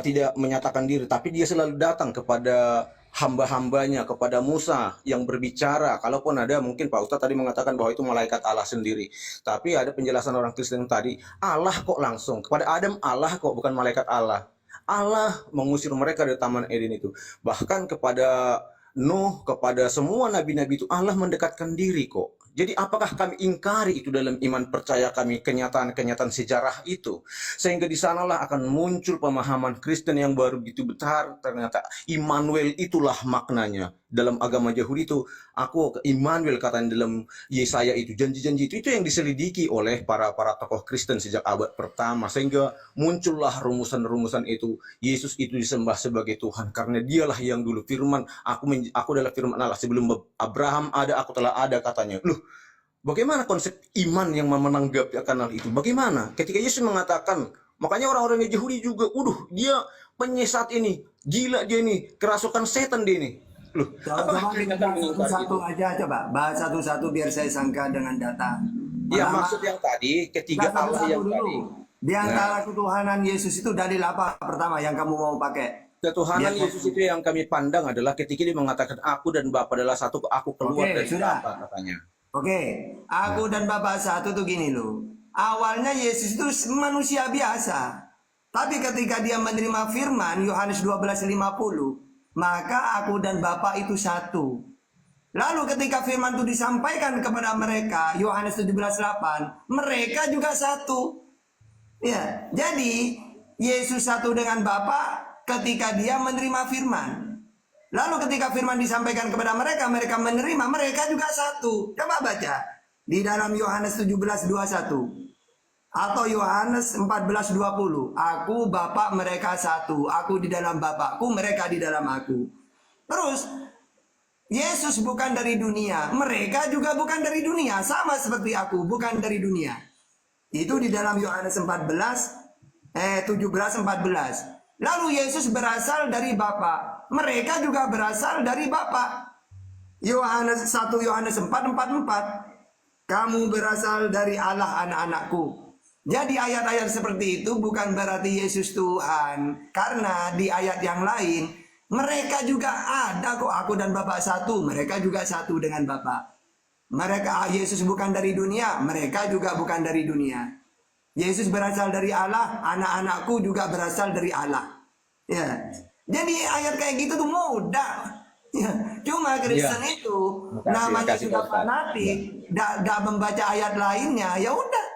Speaker 5: tidak menyatakan diri, tapi dia selalu datang kepada hamba-hambanya, kepada Musa yang berbicara. Kalaupun ada, mungkin Pak Ustadz tadi mengatakan bahwa itu malaikat Allah sendiri. Tapi ada penjelasan orang Kristen tadi, Allah kok langsung. Kepada Adam, Allah kok, bukan malaikat Allah. Allah mengusir mereka dari Taman Eden itu. Bahkan kepada Nuh, kepada semua nabi-nabi itu, Allah mendekatkan diri kok. Jadi apakah kami ingkari itu dalam iman percaya kami, kenyataan-kenyataan sejarah itu? Sehingga di sanalah akan muncul pemahaman Kristen yang baru begitu besar. Ternyata Immanuel itulah maknanya. Dalam agama Yahudi itu, aku Immanuel katanya dalam Yesaya itu, janji-janji itu yang diselidiki oleh para tokoh Kristen sejak abad pertama. Sehingga muncullah rumusan-rumusan itu. Yesus itu disembah sebagai Tuhan karena dialah yang dulu firman, aku adalah firman Allah, sebelum Abraham ada, aku telah ada katanya. Loh, bagaimana konsep iman yang menanggapi akan hal itu? Bagaimana? Ketika Yesus mengatakan, makanya orang-orang Yahudi juga, dia penyesat ini, gila dia ini, kerasukan setan dia ini. Loh,
Speaker 1: Coba kita satu-satu aja, coba bahas satu-satu biar saya sangka dengan data.
Speaker 5: Ya,
Speaker 1: Pertama,
Speaker 5: maksud yang tadi, ketiga Allah yang
Speaker 1: dulu.
Speaker 5: tadi.
Speaker 1: Di antara ketuhanan Yesus itu dalil apa pertama yang kamu mau pakai?
Speaker 5: Ketuhanan
Speaker 1: Biar-
Speaker 5: Yesus itu yang kami pandang adalah ketika dia mengatakan aku dan Bapa adalah satu, aku keluar
Speaker 1: Oke,
Speaker 5: dari
Speaker 1: sudah.
Speaker 5: Bapa katanya.
Speaker 1: Oke, aku dan Bapak satu tuh gini loh. Awalnya Yesus itu manusia biasa. Tapi ketika dia menerima firman Yohanes 12:50, maka aku dan Bapa itu satu. Lalu ketika firman itu disampaikan kepada mereka, Yohanes 17:8, mereka juga satu. Ya, jadi Yesus satu dengan Bapa ketika dia menerima firman. Lalu ketika firman disampaikan kepada mereka, mereka menerima, mereka juga satu. Coba baca di dalam Yohanes 17:21 atau Yohanes 14:20. Aku Bapa mereka satu, aku di dalam Bapakku, mereka di dalam aku. Terus Yesus bukan dari dunia, mereka juga bukan dari dunia, sama seperti aku bukan dari dunia. Itu di dalam Yohanes 17:14. Lalu Yesus berasal dari Bapa, mereka juga berasal dari Bapa. Yohanes 1 Yohanes 4:44. Kamu berasal dari Allah anak-anakku. Jadi ayat-ayat seperti itu bukan berarti Yesus Tuhan, karena di ayat yang lain mereka juga ada kok, aku dan Bapa satu, mereka juga satu dengan Bapa. Mereka Yesus bukan dari dunia, mereka juga bukan dari dunia. Yesus berasal dari Allah, anak-anakku juga berasal dari Allah. Ya. Jadi ayat kayak gitu tuh mudah. Ya. Cuma Kristen itu namanya
Speaker 5: makasih,
Speaker 1: sudah
Speaker 5: Pak Ustadz.
Speaker 1: fanatik, gak membaca ayat lainnya, ya udah.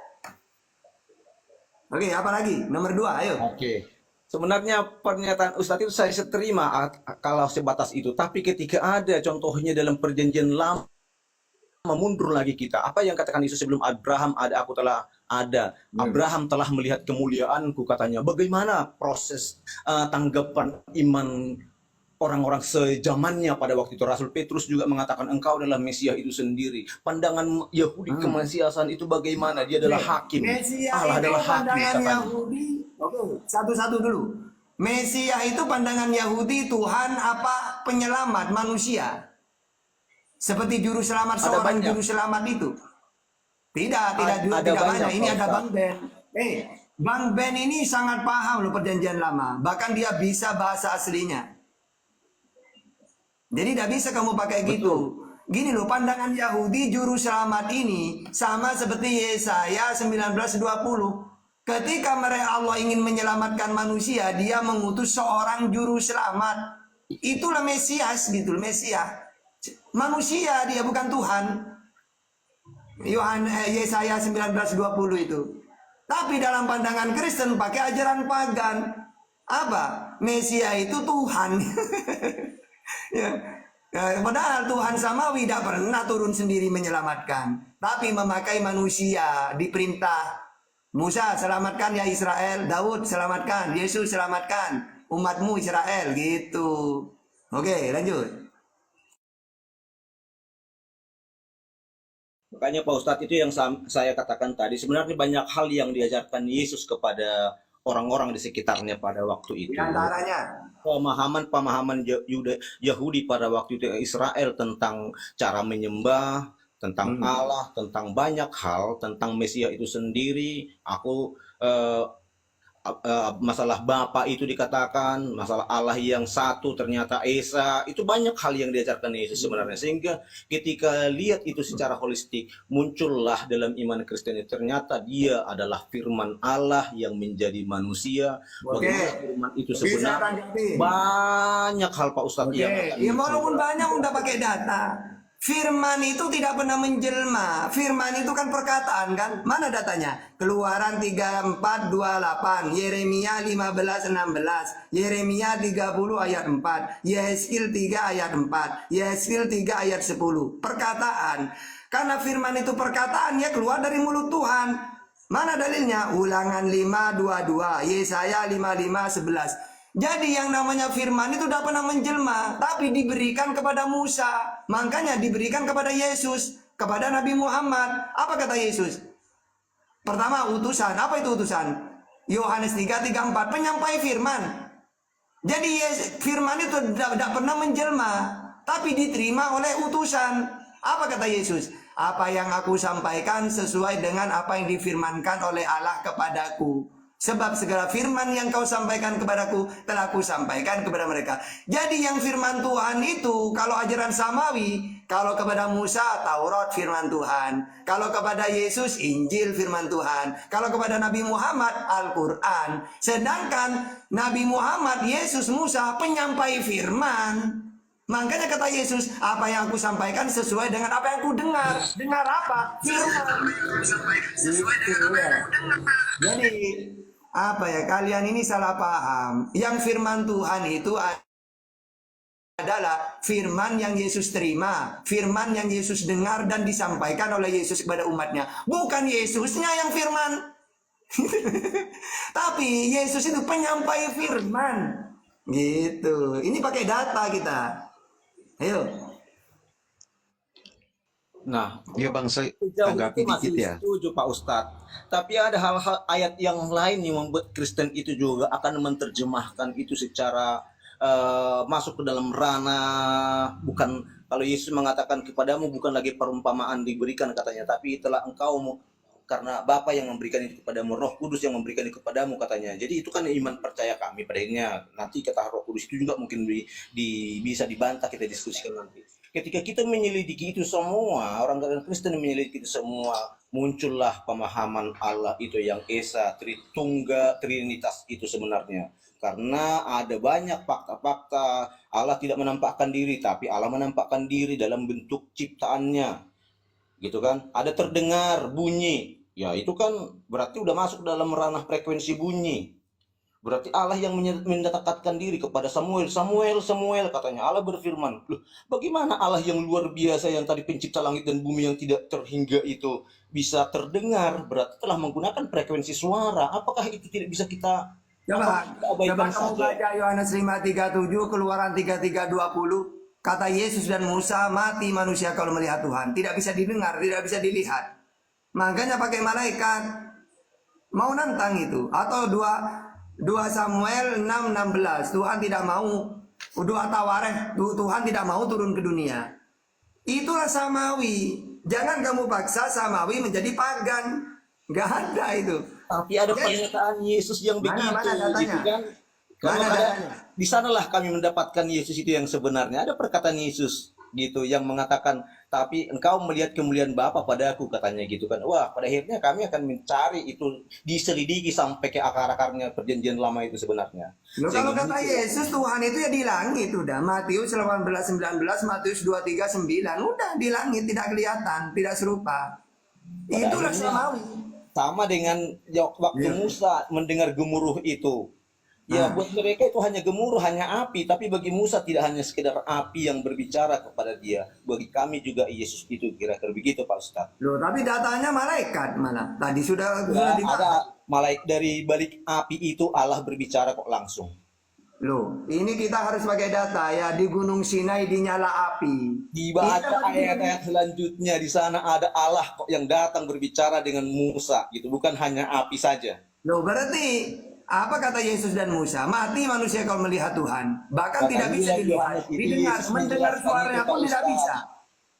Speaker 1: Oke, apa lagi? Nomor 2, ayo.
Speaker 5: Oke. Sebenarnya pernyataan Ustadz itu saya terima kalau sebatas itu. Tapi ketika ada contohnya dalam perjanjian lama, mundur lagi kita. Apa yang katakan Yesus sebelum Abraham ada, aku telah ada. Abraham telah melihat kemuliaanku, katanya. Bagaimana proses tanggapan iman orang-orang sejamannya pada waktu itu? Rasul Petrus juga mengatakan engkau adalah Mesias itu sendiri. Pandangan Yahudi kemesiasan itu bagaimana? Dia adalah hakim.
Speaker 1: Mesias
Speaker 5: Allah
Speaker 1: itu
Speaker 5: adalah hakim,
Speaker 1: pandangan
Speaker 5: katanya.
Speaker 1: Yahudi. Oke, satu-satu dulu. Mesias itu pandangan Yahudi, Tuhan apa penyelamat manusia. Seperti juru selamat,
Speaker 5: Ada
Speaker 1: seorang
Speaker 5: banyak.
Speaker 1: juru selamat itu. Tidak
Speaker 5: Ada
Speaker 1: tidak
Speaker 5: banyak,
Speaker 1: banyak. Ini
Speaker 5: Pak
Speaker 1: ada
Speaker 5: Ustadz.
Speaker 1: Bang Ben. Bang Ben ini sangat paham loh perjanjian lama. Bahkan dia bisa bahasa aslinya. Jadi tidak bisa kamu pakai gitu. Gini loh, pandangan Yahudi juru selamat ini sama seperti Yesaya 19:20. Ketika mereka Allah ingin menyelamatkan manusia, dia mengutus seorang juru selamat. Itulah Mesias gitu, Mesias. Manusia dia, bukan Tuhan. Yesaya 19:20 itu. Tapi dalam pandangan Kristen pakai ajaran pagan. Apa? Mesias itu Tuhan. Ya. Padahal Tuhan samawi tidak pernah turun sendiri menyelamatkan, tapi memakai manusia. Diperintah Musa, selamatkan ya Israel. Daud, selamatkan. Yesus, selamatkan umatmu Israel, gitu. Oke, lanjut.
Speaker 5: Makanya Pak Ustadz, itu yang saya katakan tadi, sebenarnya banyak hal yang diajarkan Yesus kepada orang-orang di sekitarnya pada waktu itu.
Speaker 1: Di antaranya
Speaker 5: Pemahaman Yahudi pada waktu itu, Israel, tentang cara menyembah, tentang Allah, tentang banyak hal, tentang Mesias itu sendiri. Masalah Bapa itu dikatakan, masalah Allah yang satu ternyata Esa, itu banyak hal yang diajarkan Yesus sebenarnya. Sehingga ketika lihat itu secara holistik, muncullah dalam iman Kristen, ternyata dia adalah firman Allah yang menjadi manusia. Bagaimana firman itu
Speaker 1: bisa
Speaker 5: sebenarnya?
Speaker 1: tanggapi.
Speaker 5: Banyak hal Pak Ustadz yang akan
Speaker 1: Ya
Speaker 5: muncul.
Speaker 1: walaupun banyak udah pakai data. Firman itu tidak pernah menjelma. Firman itu kan perkataan kan. Mana datanya? Keluaran 34:28, Yeremia 15:16, Yeremia 30 ayat 4, Yeskil 3 ayat 4, Yeskil 3 ayat 10. Perkataan. Karena firman itu perkataan, ya keluar dari mulut Tuhan. Mana dalilnya? Ulangan 5:22, Yesaya 55:11. Jadi yang namanya firman itu tidak pernah menjelma, tapi diberikan kepada Musa. Makanya diberikan kepada Yesus, kepada Nabi Muhammad. Apa kata Yesus? Pertama, utusan. Apa itu utusan? Yohanes 3:34, penyampai firman. Jadi firman itu tidak pernah menjelma, tapi diterima oleh utusan. Apa kata Yesus? Apa yang aku sampaikan sesuai dengan apa yang difirmankan oleh Allah kepadaku. Sebab segala firman yang kau sampaikan kepadaku telah ku sampaikan kepada mereka. Jadi yang firman Tuhan itu, kalau ajaran samawi, kalau kepada Musa Taurat firman Tuhan, kalau kepada Yesus Injil firman Tuhan, kalau kepada Nabi Muhammad Al-Quran. Sedangkan Nabi Muhammad, Yesus, Musa penyampai firman. Makanya kata Yesus, apa yang aku sampaikan sesuai dengan apa yang aku dengar. Dengar apa? Firman. Gitu, ya. Jadi apa ya, kalian ini salah paham. Yang firman Tuhan itu adalah firman yang Yesus terima, firman yang Yesus dengar dan disampaikan oleh Yesus kepada umatnya. Bukan Yesusnya yang firman. Tapi Yesus itu penyampai firman. Gitu. Ini pakai data kita. Ayo.
Speaker 5: Nah,
Speaker 2: Ya Bang, saya
Speaker 5: sejauh itu
Speaker 2: tanggapi
Speaker 5: masih
Speaker 2: dikit ya.
Speaker 5: setuju Pak Ustadz. Tapi ada hal-hal ayat yang lain yang membuat Kristen itu juga akan menerjemahkan itu secara masuk ke dalam ranah, bukan, kalau Yesus mengatakan kepadamu bukan lagi perumpamaan diberikan katanya, tapi telah engkau karena Bapa yang memberikan itu kepadamu, Roh Kudus yang memberikan itu kepadamu katanya. Jadi itu kan iman percaya kami padanya. Nanti kata Roh Kudus itu juga mungkin bisa dibantah, kita diskusikan nanti. Ketika kita menyelidiki itu semua, orang Kristen menyelidiki itu semua, muncullah pemahaman Allah itu yang Esa, Tritunggal, Trinitas itu sebenarnya. Karena ada banyak fakta-fakta Allah tidak menampakkan diri, tapi Allah menampakkan diri dalam bentuk ciptaannya. Gitu kan? Ada terdengar bunyi. Ya itu kan berarti udah masuk dalam ranah frekuensi bunyi. Berarti Allah yang mendekatkan diri kepada Samuel. Samuel katanya. Allah berfirman. Loh, bagaimana Allah yang luar biasa yang tadi pencipta langit dan bumi yang tidak terhingga itu bisa terdengar? Berarti telah menggunakan frekuensi suara. Apakah itu tidak bisa kita
Speaker 1: Coba
Speaker 5: abaikan
Speaker 1: kamu
Speaker 5: saja?
Speaker 1: baca Yohanes 5:37, Keluaran 33:20. Kata Yesus dan Musa, mati manusia kalau melihat Tuhan. Tidak bisa didengar, tidak bisa dilihat. Makanya pakai malaikat. Mau nantang itu. Atau 2 Samuel 6:16. Tuhan tidak mau. 2 Tawareh, Tuhan tidak mau turun ke dunia. Itulah samawi. Jangan kamu paksa samawi menjadi pagan. Gak ada itu.
Speaker 5: Tapi ada pernyataan Yesus yang begitu,
Speaker 1: Mana datanya?
Speaker 5: gitu kan? Kalau
Speaker 1: Mana
Speaker 5: ada,
Speaker 1: datanya?
Speaker 5: di sanalah kami mendapatkan Yesus itu yang sebenarnya. Ada perkataan Yesus gitu yang mengatakan, tapi engkau melihat kemuliaan Bapa padaku, katanya gitu kan. Wah, pada akhirnya kami akan mencari itu, diselidiki sampai ke akar-akarnya perjanjian lama itu sebenarnya.
Speaker 1: Loh, kalau
Speaker 5: Sehingga
Speaker 1: kata Yesus Tuhan itu ya di langit udah. Matius 18:19, Matius 23:9, udah di langit, tidak kelihatan, tidak serupa. Itulah
Speaker 5: akhirnya
Speaker 1: samawi.
Speaker 5: sama dengan waktu
Speaker 1: Iya.
Speaker 5: Musa mendengar gemuruh itu. Ya, buat mereka itu hanya gemuruh, hanya api. Tapi bagi Musa tidak hanya sekedar api yang berbicara kepada dia. Bagi kami juga Yesus itu, kira-kira begitu Pak Ustadz.
Speaker 1: Loh, tapi datanya malaikat mana? Tadi sudah
Speaker 5: Ya,
Speaker 1: dibahas.
Speaker 5: ada malaikat dari balik api itu Allah berbicara kok langsung.
Speaker 1: Loh, ini kita harus pakai data ya. Di Gunung Sinai dinyala api.
Speaker 5: Dibaca
Speaker 1: Kita-
Speaker 5: ayat-ayat selanjutnya, di sana ada Allah kok yang datang berbicara dengan Musa gitu, bukan hanya api saja.
Speaker 1: Loh, berarti apa kata Yesus dan Musa? Mati manusia kalau melihat Tuhan. Bahkan
Speaker 5: Kata
Speaker 1: tidak bisa
Speaker 5: dia,
Speaker 1: dilihat.
Speaker 5: Yohanes itu
Speaker 1: Didengar,
Speaker 5: Yesus
Speaker 1: mendengar
Speaker 5: menjelaskan
Speaker 1: suaranya
Speaker 5: itu,
Speaker 1: pun
Speaker 5: Pak
Speaker 1: tidak
Speaker 5: Ustaz.
Speaker 1: bisa.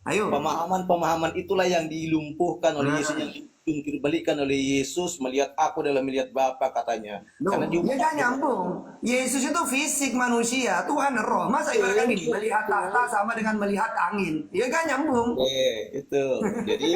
Speaker 1: Ayo.
Speaker 5: Pemahaman-pemahaman itulah yang dilumpuhkan oleh Yesus, yang dibalikan oleh Yesus, melihat aku adalah melihat Bapa katanya.
Speaker 1: Loh,
Speaker 5: Karena
Speaker 1: dia gak nyambung. Yesus itu fisik manusia, Tuhan roh. Masa ibaratkan ini melihat tahta sama dengan melihat angin? Ya gak nyambung.
Speaker 5: itu. Jadi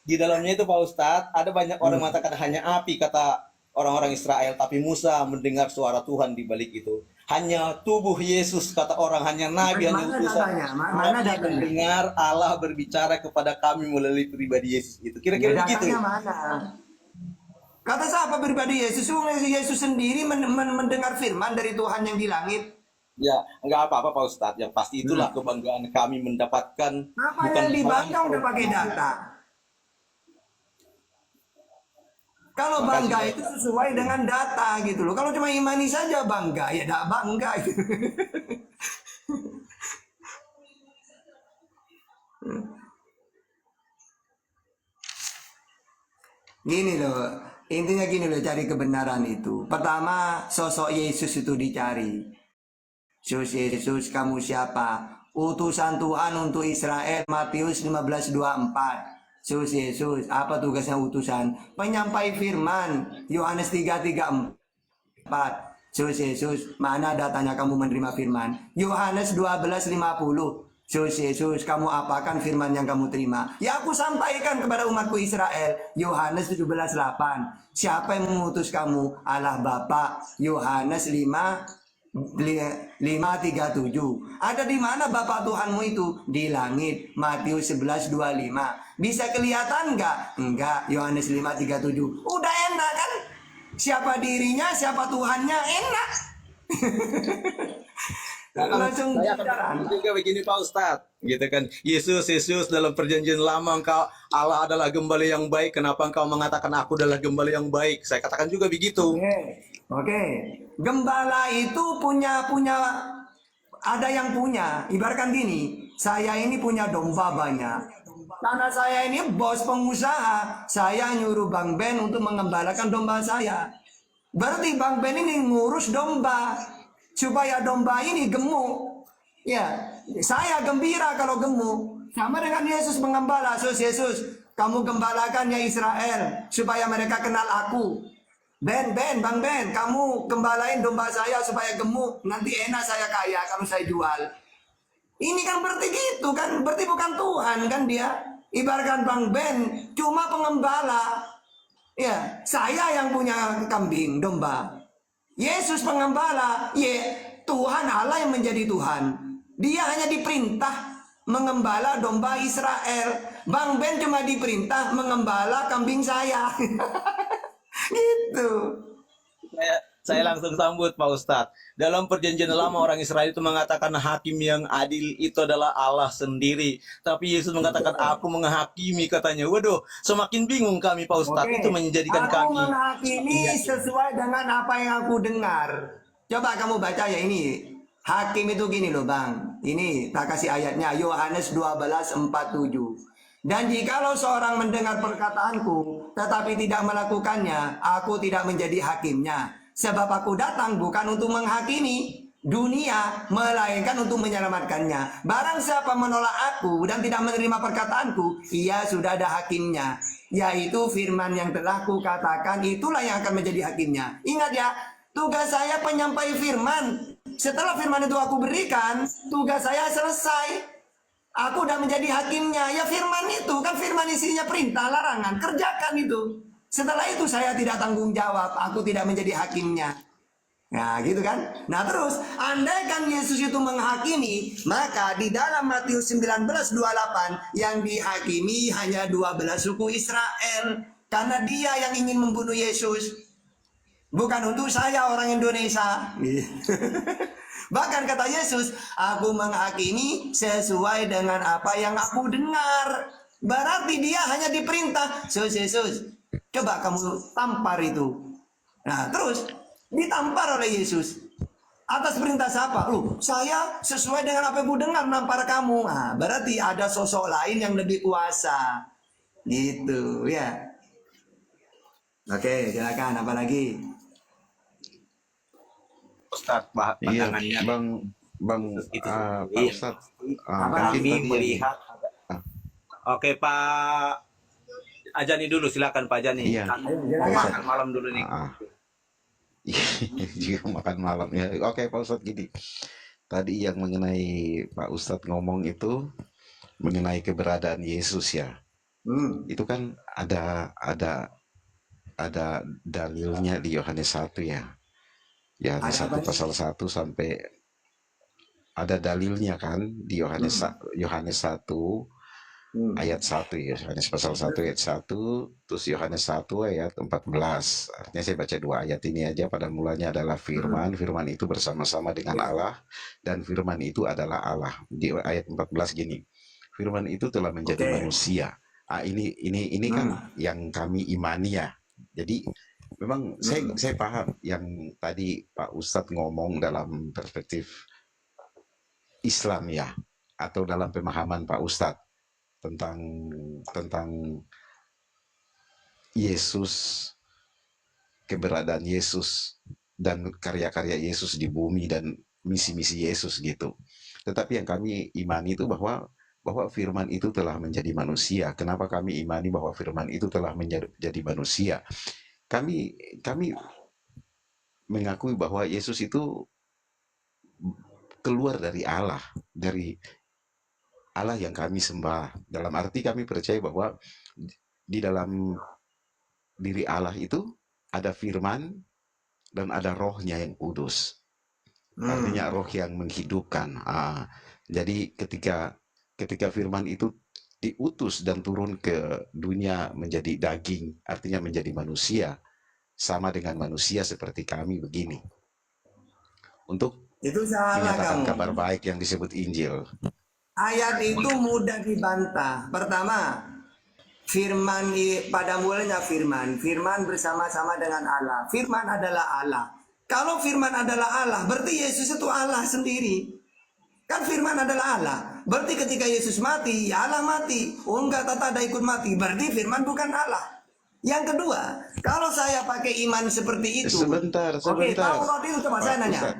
Speaker 5: di dalamnya itu Pak Ustadz, ada banyak orang mengatakan hanya api, kata orang-orang Israel, tapi Musa mendengar suara Tuhan di balik itu. Hanya tubuh Yesus, kata orang, hanya Nabi, hanya
Speaker 1: Mana
Speaker 5: Musa.
Speaker 1: datanya? Mana
Speaker 5: Kami
Speaker 1: datanya?
Speaker 5: mendengar Allah berbicara kepada kami melalui pribadi Yesus itu.
Speaker 1: Ya,
Speaker 5: Kira-kira begitu.
Speaker 1: datanya mana? Kata siapa pribadi Yesus? Yesus sendiri mendengar firman dari Tuhan yang di langit.
Speaker 5: Ya, enggak apa-apa Pak Ustadz. Yang pasti itulah kebanggaan kami mendapatkan.
Speaker 1: Apa yang dibangga udah pakai data? Kalau bangga itu sesuai dengan data gitu loh. Kalau cuma imani saja bangga, ya tidak bangga. Gini loh, intinya gini loh, cari kebenaran itu. Pertama, sosok Yesus itu dicari. Yesus, kamu siapa? Utusan Tuhan untuk Israel, Matius 15:24. Yesus, apa tugasnya utusan? Penyampai firman, Yohanes 3:34. Yesus, mana datanya kamu menerima firman? Yohanes 12:50. Yesus, kamu apakan firman yang kamu terima? Ya aku sampaikan kepada umatku Israel. Yohanes 17:8. Siapa yang mengutus kamu? Allah Bapa. Yohanes 5:37. Ada di mana Bapa Tuhanmu itu? Di langit. Matius 11:25. Bisa kelihatan nggak? Enggak. Yohanes 5:37. Udah enak kan? Siapa dirinya, siapa Tuhannya, enak. Langsung
Speaker 5: Saya akan
Speaker 1: bicara.
Speaker 5: bertanya juga begini Pak Ustadz, gitu kan? Yesus dalam perjanjian lama engkau Allah adalah gembala yang baik. Kenapa engkau mengatakan aku adalah gembala yang baik? Saya katakan juga begitu.
Speaker 1: Oke. Gembala itu punya ada yang punya. Ibaratkan gini, saya ini punya domba banyak. Karena saya ini bos pengusaha, saya nyuruh Bang Ben untuk mengembalakan domba saya. Berarti Bang Ben ini ngurus domba supaya domba ini gemuk. Ya, saya gembira kalau gemuk. Sama dengan Yesus mengembala. Yesus, kamu gembalakan ya Israel supaya mereka kenal aku. Bang Ben, kamu gembalain domba saya supaya gemuk. Nanti enak saya kaya kalau saya jual. Ini kan berarti gitu kan, berarti bukan Tuhan kan dia. Ibaratkan Bang Ben cuma pengembala. Ya, saya yang punya kambing, domba. Yesus pengembala, Tuhan Allah yang menjadi Tuhan. Dia hanya diperintah mengembala domba Israel. Bang Ben cuma diperintah mengembala kambing saya. Gitu.
Speaker 5: Saya langsung sambut Pak Ustadz. Dalam perjanjian lama orang Israel itu mengatakan hakim yang adil itu adalah Allah sendiri. Tapi Yesus mengatakan aku menghakimi katanya. Waduh, semakin bingung kami Pak Ustadz.
Speaker 1: Oke.
Speaker 5: Itu menjadikan
Speaker 1: Aku
Speaker 5: kami.
Speaker 1: menghakimi sesuai dengan apa yang aku dengar. Coba kamu baca ya ini. Hakim itu gini loh Bang. Ini tak kasih ayatnya. Yohanes 12:47. Dan jikalau seorang mendengar perkataanku tetapi tidak melakukannya, aku tidak menjadi hakimnya. Sebab aku datang bukan untuk menghakimi dunia, melainkan untuk menyelamatkannya. Barang siapa menolak aku dan tidak menerima perkataanku, ia sudah ada hakimnya, yaitu firman yang telah kukatakan, itulah yang akan menjadi hakimnya. Ingat ya, tugas saya penyampai firman. Setelah firman itu aku berikan, tugas saya selesai. Aku udah menjadi hakimnya. Ya firman itu, kan firman isinya perintah, larangan, kerjakan itu. Setelah itu saya tidak tanggung jawab, aku tidak menjadi hakimnya. Nah gitu kan. Nah terus, andaikan Yesus itu menghakimi, maka di dalam Matius 19:28 yang dihakimi hanya 12 suku Israel. Karena dia yang ingin membunuh Yesus. Bukan untuk saya orang Indonesia. Bahkan kata Yesus, aku menghakimi sesuai dengan apa yang aku dengar. Berarti dia hanya diperintah, Yesus, coba kamu tampar itu. Nah terus ditampar oleh Yesus. Atas perintah siapa? Loh, saya sesuai dengan apa yang aku dengar nampar kamu. Nah, berarti ada sosok lain yang lebih kuasa. Gitu ya. Oke, silakan apa lagi?
Speaker 5: Ustadz
Speaker 2: Iya,
Speaker 5: pandangannya
Speaker 2: Bang
Speaker 5: itu.
Speaker 2: Pak
Speaker 5: Iya.
Speaker 2: Ustadz,
Speaker 1: Apa?
Speaker 2: mungkin
Speaker 5: Kami
Speaker 2: tadi yang
Speaker 5: melihat. Oke Pak Ajani dulu, silakan Pak Ajani.
Speaker 2: iya,
Speaker 1: Silakan.
Speaker 5: Makan malam dulu nih.
Speaker 2: juga makan malam ya. Oke Pak Ustadz, gini. Tadi yang mengenai Pak Ustadz ngomong itu mengenai keberadaan Yesus ya. Itu kan ada dalilnya di Yohanes 1 ya. Yohanes
Speaker 1: Ada
Speaker 2: 1
Speaker 1: apa?
Speaker 2: pasal 1 sampai ada dalilnya kan di Yohanes 1 ayat 1 ya. Yohanes pasal 1 ayat 1, terus Yohanes 1 ayat 14. Artinya saya baca dua ayat ini aja. Pada mulanya adalah firman, firman itu bersama-sama dengan Allah, dan firman itu adalah Allah. Di ayat 14 gini, firman itu telah menjadi
Speaker 1: Oke.
Speaker 2: manusia. Ini kan yang kami imani ya. Jadi memang saya paham yang tadi Pak Ustadz ngomong dalam perspektif Islam ya, atau dalam pemahaman Pak Ustadz tentang Yesus, keberadaan Yesus dan karya-karya Yesus di bumi dan misi-misi Yesus gitu. Tetapi yang kami imani itu bahwa bahwa firman itu telah menjadi manusia. Kenapa kami imani bahwa firman itu telah menjadi manusia? Kami mengakui bahwa Yesus itu keluar dari Allah yang kami sembah. Dalam arti kami percaya bahwa di dalam diri Allah itu ada firman dan ada rohnya yang kudus. Artinya roh yang menghidupkan. Jadi ketika firman itu diutus dan turun ke dunia menjadi daging, artinya menjadi manusia, sama dengan manusia seperti kami begini. Untuk
Speaker 1: Itu salah
Speaker 2: menyatakan
Speaker 1: kamu.
Speaker 2: kabar baik yang disebut Injil.
Speaker 1: Ayat itu mudah dibantah. Pertama, firman pada mulanya firman. Firman bersama-sama dengan Allah. Firman adalah Allah. Kalau firman adalah Allah, berarti Yesus itu Allah sendiri. Kan firman adalah Allah. Berarti ketika Yesus mati, ya Allah mati. Oh enggak, tak ada ikut mati. Berarti firman bukan Allah. Yang kedua, kalau saya pakai iman seperti itu.
Speaker 2: Sebentar.
Speaker 1: Oke, Taurat itu coba saya nanya.
Speaker 2: Ustaz,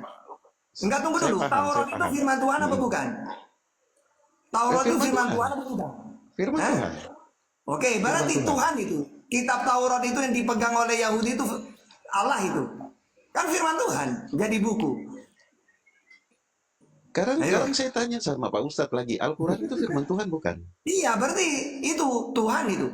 Speaker 1: Enggak, tunggu
Speaker 2: saya
Speaker 1: dulu.
Speaker 2: paham,
Speaker 1: Taurat
Speaker 2: saya
Speaker 1: itu
Speaker 2: paham.
Speaker 1: firman Tuhan apa bukan? Taurat itu
Speaker 2: Firman
Speaker 1: firman
Speaker 2: Tuhan.
Speaker 1: Tuhan apa bukan?
Speaker 2: Firman
Speaker 1: Hah?
Speaker 2: Tuhan.
Speaker 1: Oke, berarti
Speaker 2: Tuhan.
Speaker 1: Tuhan itu. Kitab Taurat itu yang dipegang oleh Yahudi itu Allah itu. Kan firman Tuhan jadi buku.
Speaker 2: Sekarang saya tanya sama Pak Ustadz lagi, Al-Quran itu firman Tuhan bukan?
Speaker 1: Iya, berarti itu Tuhan itu.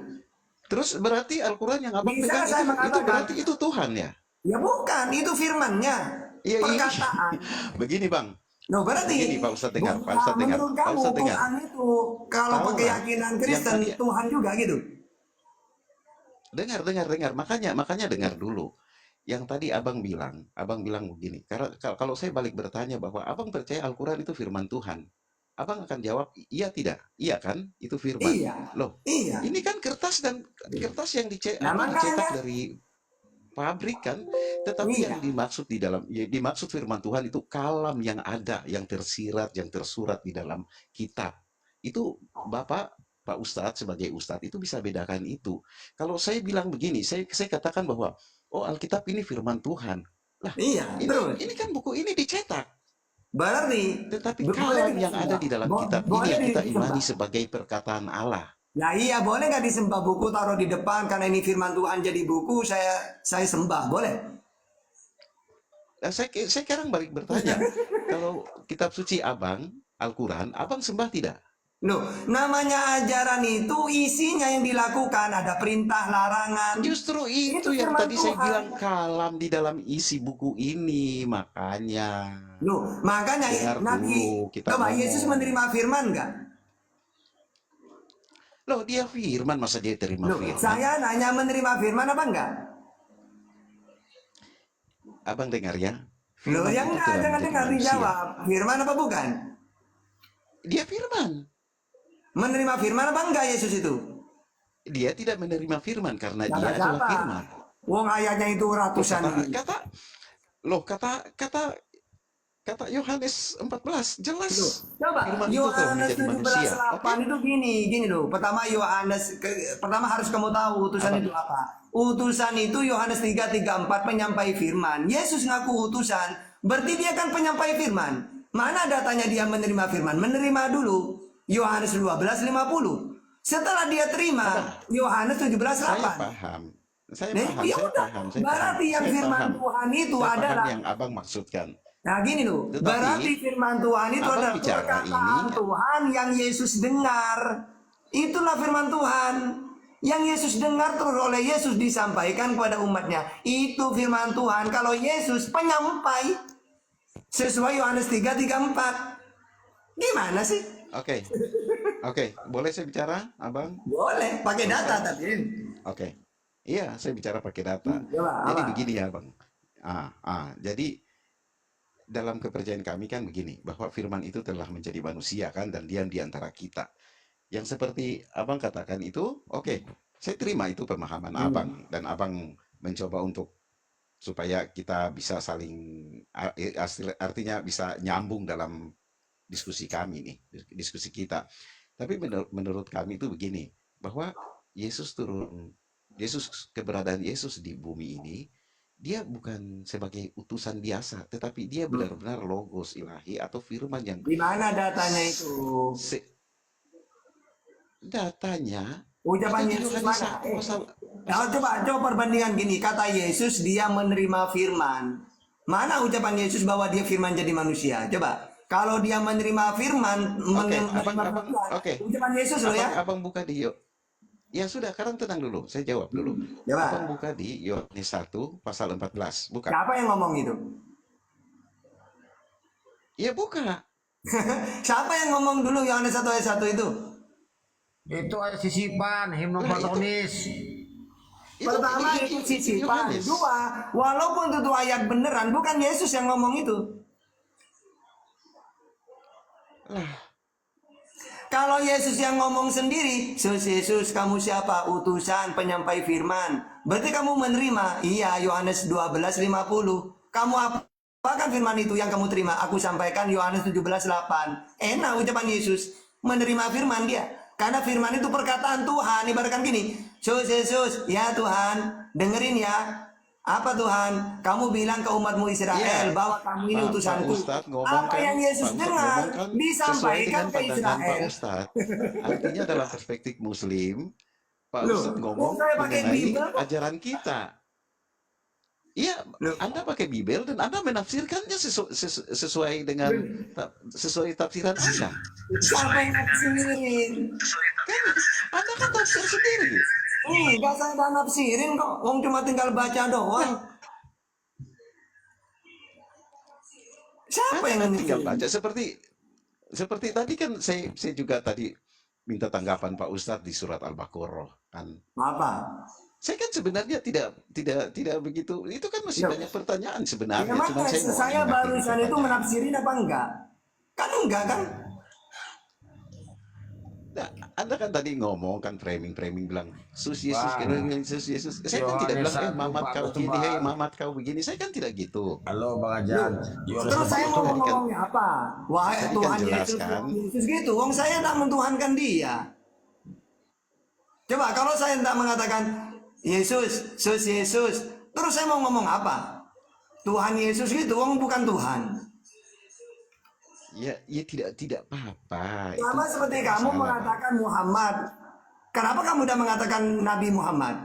Speaker 2: Terus berarti Al-Quran yang abang
Speaker 1: Bisa
Speaker 2: pegang
Speaker 1: saya
Speaker 2: itu
Speaker 1: mengatakan-
Speaker 2: berarti itu Tuhan ya?
Speaker 1: Ya bukan, itu firmannya.
Speaker 2: Iya,
Speaker 1: Perkataan.
Speaker 2: Begini bang,
Speaker 1: Loh, berarti
Speaker 2: begini Pak Ustadz dengar,
Speaker 1: bukan,
Speaker 2: Pak Ustadz dengar,
Speaker 1: menurut
Speaker 2: Pak
Speaker 1: kamu
Speaker 2: Ustadz dengar.
Speaker 1: Quran itu kalau
Speaker 2: Taurat
Speaker 1: keyakinan Kristen
Speaker 2: yang tadi-
Speaker 1: Tuhan juga gitu.
Speaker 2: Dengar, makanya dengar dulu. Yang tadi abang bilang begini, karena kalau saya balik bertanya bahwa abang percaya Al-Quran itu firman Tuhan, abang akan jawab, iya tidak? Iya kan? Itu firman.
Speaker 1: Iya.
Speaker 2: Loh,
Speaker 1: Iya.
Speaker 2: ini kan kertas yang
Speaker 1: Nah, makanya-
Speaker 2: dicetak dari pabrik kan, tetapi
Speaker 1: Iya.
Speaker 2: yang dimaksud firman Tuhan itu kalam yang ada, yang tersirat, yang tersurat di dalam kitab. Itu Pak Ustadz sebagai Ustadz itu bisa bedakan itu. Kalau saya bilang begini, saya katakan bahwa Alkitab ini firman Tuhan. Lah,
Speaker 1: Iya, terus.
Speaker 2: ini kan buku ini dicetak.
Speaker 1: Berarti
Speaker 2: Tetapi
Speaker 1: boleh
Speaker 2: kalam
Speaker 1: nggak
Speaker 2: yang ada
Speaker 1: disembah?
Speaker 2: di dalam
Speaker 1: Bo-
Speaker 2: kitab ini
Speaker 1: boleh
Speaker 2: yang kita
Speaker 1: disembah?
Speaker 2: imani sebagai perkataan Allah.
Speaker 1: Nah iya, boleh nggak disembah buku taruh di depan karena ini firman Tuhan jadi buku, saya sembah, boleh?
Speaker 2: Nah, saya sekarang balik bertanya, kalau kitab suci abang, Al-Quran, abang sembah tidak?
Speaker 1: Loh, namanya ajaran itu isinya yang dilakukan, ada perintah, larangan.
Speaker 2: Justru itu
Speaker 1: Itu
Speaker 2: yang
Speaker 1: firman
Speaker 2: tadi saya
Speaker 1: Tuhan.
Speaker 2: bilang kalam di dalam isi buku ini, makanya.
Speaker 1: Loh, makanya
Speaker 2: Dengar
Speaker 1: Nabi,
Speaker 2: dulu, kita
Speaker 1: coba
Speaker 2: ngomong.
Speaker 1: Yesus menerima firman nggak?
Speaker 2: Loh, dia firman, masa dia terima
Speaker 1: Loh,
Speaker 2: firman?
Speaker 1: saya nanya menerima firman apa enggak?
Speaker 2: Abang dengar ya?
Speaker 1: Loh,
Speaker 2: Firman
Speaker 1: yang
Speaker 2: itu
Speaker 1: enggak,
Speaker 2: telah
Speaker 1: jangan
Speaker 2: menjadi
Speaker 1: dengar
Speaker 2: manusia.
Speaker 1: dijawab. Firman apa bukan?
Speaker 2: Dia firman.
Speaker 1: Menerima firman apa enggak Yesus itu?
Speaker 2: Dia tidak menerima firman karena
Speaker 1: Kata
Speaker 2: dia adalah
Speaker 1: siapa?
Speaker 2: firman.
Speaker 1: Wong ayatnya itu ratusan.
Speaker 2: Kata Yohanes 14 jelas.
Speaker 1: Coba
Speaker 2: Firman itu telah
Speaker 1: Yohanes
Speaker 2: menjadi manusia.
Speaker 1: 17:8 itu gini loh. Pertama pertama harus kamu tahu utusan itu apa. Utusan itu Yohanes 3:3-4 penyampai firman. Yesus ngaku utusan, berarti dia kan penyampai firman. Mana datanya dia menerima firman? Menerima dulu. Yohanes 12:50. Setelah dia terima Yohanes 17:8.
Speaker 2: Saya paham. Saya
Speaker 1: Nih,
Speaker 2: paham,
Speaker 1: ya
Speaker 2: saya
Speaker 1: udah.
Speaker 2: paham, saya
Speaker 1: Berarti
Speaker 2: paham,
Speaker 1: yang
Speaker 2: saya
Speaker 1: firman
Speaker 2: paham.
Speaker 1: Tuhan itu
Speaker 2: Saya paham
Speaker 1: adalah
Speaker 2: yang abang maksudkan.
Speaker 1: Nah gini loh,
Speaker 2: Tetapi,
Speaker 1: berarti firman Tuhan itu
Speaker 2: Abang
Speaker 1: adalah
Speaker 2: bicara
Speaker 1: perkataan
Speaker 2: ini-
Speaker 1: Tuhan yang Yesus dengar. Itulah firman Tuhan. Yang Yesus dengar terus oleh Yesus disampaikan kepada umatnya. Itu firman Tuhan. Kalau Yesus penyampai sesuai Yohanes 3:3-4. Gimana sih?
Speaker 2: Oke. Oke, boleh saya bicara, abang?
Speaker 1: Boleh, pakai data tapi.
Speaker 2: Oke. Iya, saya bicara pakai data.
Speaker 1: Coba,
Speaker 2: Jadi
Speaker 1: apa?
Speaker 2: begini ya, Bang. Jadi dalam kepercayaan kami kan begini, bahwa firman itu telah menjadi manusia kan dan diam di antara kita. Yang seperti Abang katakan itu, oke, saya terima itu pemahaman Abang dan Abang mencoba untuk supaya kita bisa saling artinya bisa nyambung dalam diskusi kami nih, diskusi kita. Tapi menurut kami itu begini, bahwa keberadaan Yesus di bumi ini, dia bukan sebagai utusan biasa, tetapi dia benar-benar logos ilahi atau firman yang
Speaker 1: Di mana datanya itu?
Speaker 2: datanya
Speaker 1: Ucapan
Speaker 2: itu di
Speaker 1: Yesus
Speaker 2: Yohanes
Speaker 1: mana?
Speaker 2: 1 pasal
Speaker 1: Nah, coba perbandingan gini. Kata Yesus dia menerima firman. Mana ucapan Yesus bahwa dia firman jadi manusia? Coba. Kalau dia menerima firman,
Speaker 2: Oke,
Speaker 1: menerima
Speaker 2: abang,
Speaker 1: firman,
Speaker 2: oke,
Speaker 1: ucapan Yesus loh ya.
Speaker 2: abang buka di ya sudah, sekarang tenang dulu, saya jawab dulu. Abang
Speaker 1: Coba.
Speaker 2: buka di Yohanes 1 pasal 14, buka.
Speaker 1: Siapa yang ngomong itu?
Speaker 2: Ya buka.
Speaker 1: Siapa yang ngomong dulu Yohanes 1 ayat 1 itu?
Speaker 6: itu ada sisipan
Speaker 2: Lah,
Speaker 6: himnopatronis.
Speaker 1: Pertama itu sisipan.
Speaker 2: Yohanes.
Speaker 1: Dua, walaupun itu ayat beneran, bukan Yesus yang ngomong itu.
Speaker 2: Lah,
Speaker 1: Kalau Yesus yang ngomong sendiri, Yesus kamu siapa? Utusan penyampai firman. Berarti kamu menerima. Iya, Yohanes 12:50. Kamu apakan firman itu yang kamu terima? Aku sampaikan Yohanes 17:8. Enak ucapan Yesus. Menerima firman dia. Karena firman itu perkataan Tuhan. Ibaratkan gini. Yesus, ya Tuhan, dengerin ya. Apa Tuhan? Kamu bilang ke umatmu Israel
Speaker 2: Iya.
Speaker 1: bahwa kamu ini
Speaker 2: Pak
Speaker 1: utusanku.
Speaker 2: Ustadz ngomong
Speaker 1: Apa
Speaker 2: kan,
Speaker 1: yang Yesus
Speaker 2: Pak Ustadz
Speaker 1: dengar
Speaker 2: ngomong kan sesuai
Speaker 1: disampaikan
Speaker 2: dengan
Speaker 1: ke
Speaker 2: pandangan Pak
Speaker 1: Israel.
Speaker 2: Ustadz. Artinya dalam perspektif Muslim, Pak
Speaker 1: Loh,
Speaker 2: Ustadz
Speaker 1: kok
Speaker 2: ngomong
Speaker 1: saya pakai
Speaker 2: mengenai
Speaker 1: Bible kok?
Speaker 2: ajaran kita. Iya,
Speaker 1: Loh.
Speaker 2: Anda pakai Bible dan Anda menafsirkannya sesuai dengan sesuai tafsiran Anda.
Speaker 1: Siapa yang nafsirin?
Speaker 2: Kan Anda kan tafsir sendiri.
Speaker 1: Enggak, saya nggak nafsirin kok. Wong cuma tinggal baca doang. Siapa yang
Speaker 2: Anda tinggal
Speaker 1: nafsirin?
Speaker 2: baca seperti tadi kan saya juga tadi minta tanggapan Pak Ustadz di surat Al-Baqarah kan.
Speaker 1: Apa?
Speaker 2: Saya kan sebenarnya tidak begitu. Itu kan masih
Speaker 1: Ya.
Speaker 2: banyak pertanyaan
Speaker 1: Ya,
Speaker 2: sebenarnya.
Speaker 1: makanya
Speaker 2: Cuma saya mau
Speaker 1: saya
Speaker 2: menanggapi
Speaker 1: barusan itu
Speaker 2: pertanyaan.
Speaker 1: menafsirin apa enggak? Kan enggak kan?
Speaker 2: Nah, Anda kan tadi ngomong kan framing bilang Yesus Yesus
Speaker 6: Bang,
Speaker 2: Yesus. Saya kan tidak
Speaker 6: Yohanes
Speaker 2: bilang
Speaker 6: 1,
Speaker 2: Mamat kau
Speaker 6: 14,
Speaker 2: gini,
Speaker 6: Bang.
Speaker 2: Mamat kau begini. Saya kan tidak gitu.
Speaker 6: Halo Bang
Speaker 1: Loh,
Speaker 6: Ajan, Yohanes
Speaker 1: terus saya mau
Speaker 6: 14.
Speaker 1: ngomongnya apa? Wahai
Speaker 2: Tadi kan
Speaker 1: Tuhan
Speaker 2: jelas
Speaker 1: Yesus,
Speaker 2: kan.
Speaker 1: Tuhan Yesus gitu. Wong saya tak mentuhankan dia. Coba kalau saya tak mengatakan Yesus, Yesus, terus saya mau ngomong apa? Tuhan Yesus gitu, wong bukan Tuhan.
Speaker 2: Ya tidak apa-apa. Itu
Speaker 1: Sama seperti
Speaker 2: tidak
Speaker 1: kamu
Speaker 2: masalah, Pak.
Speaker 1: mengatakan Muhammad. Kenapa kamu udah mengatakan Nabi Muhammad?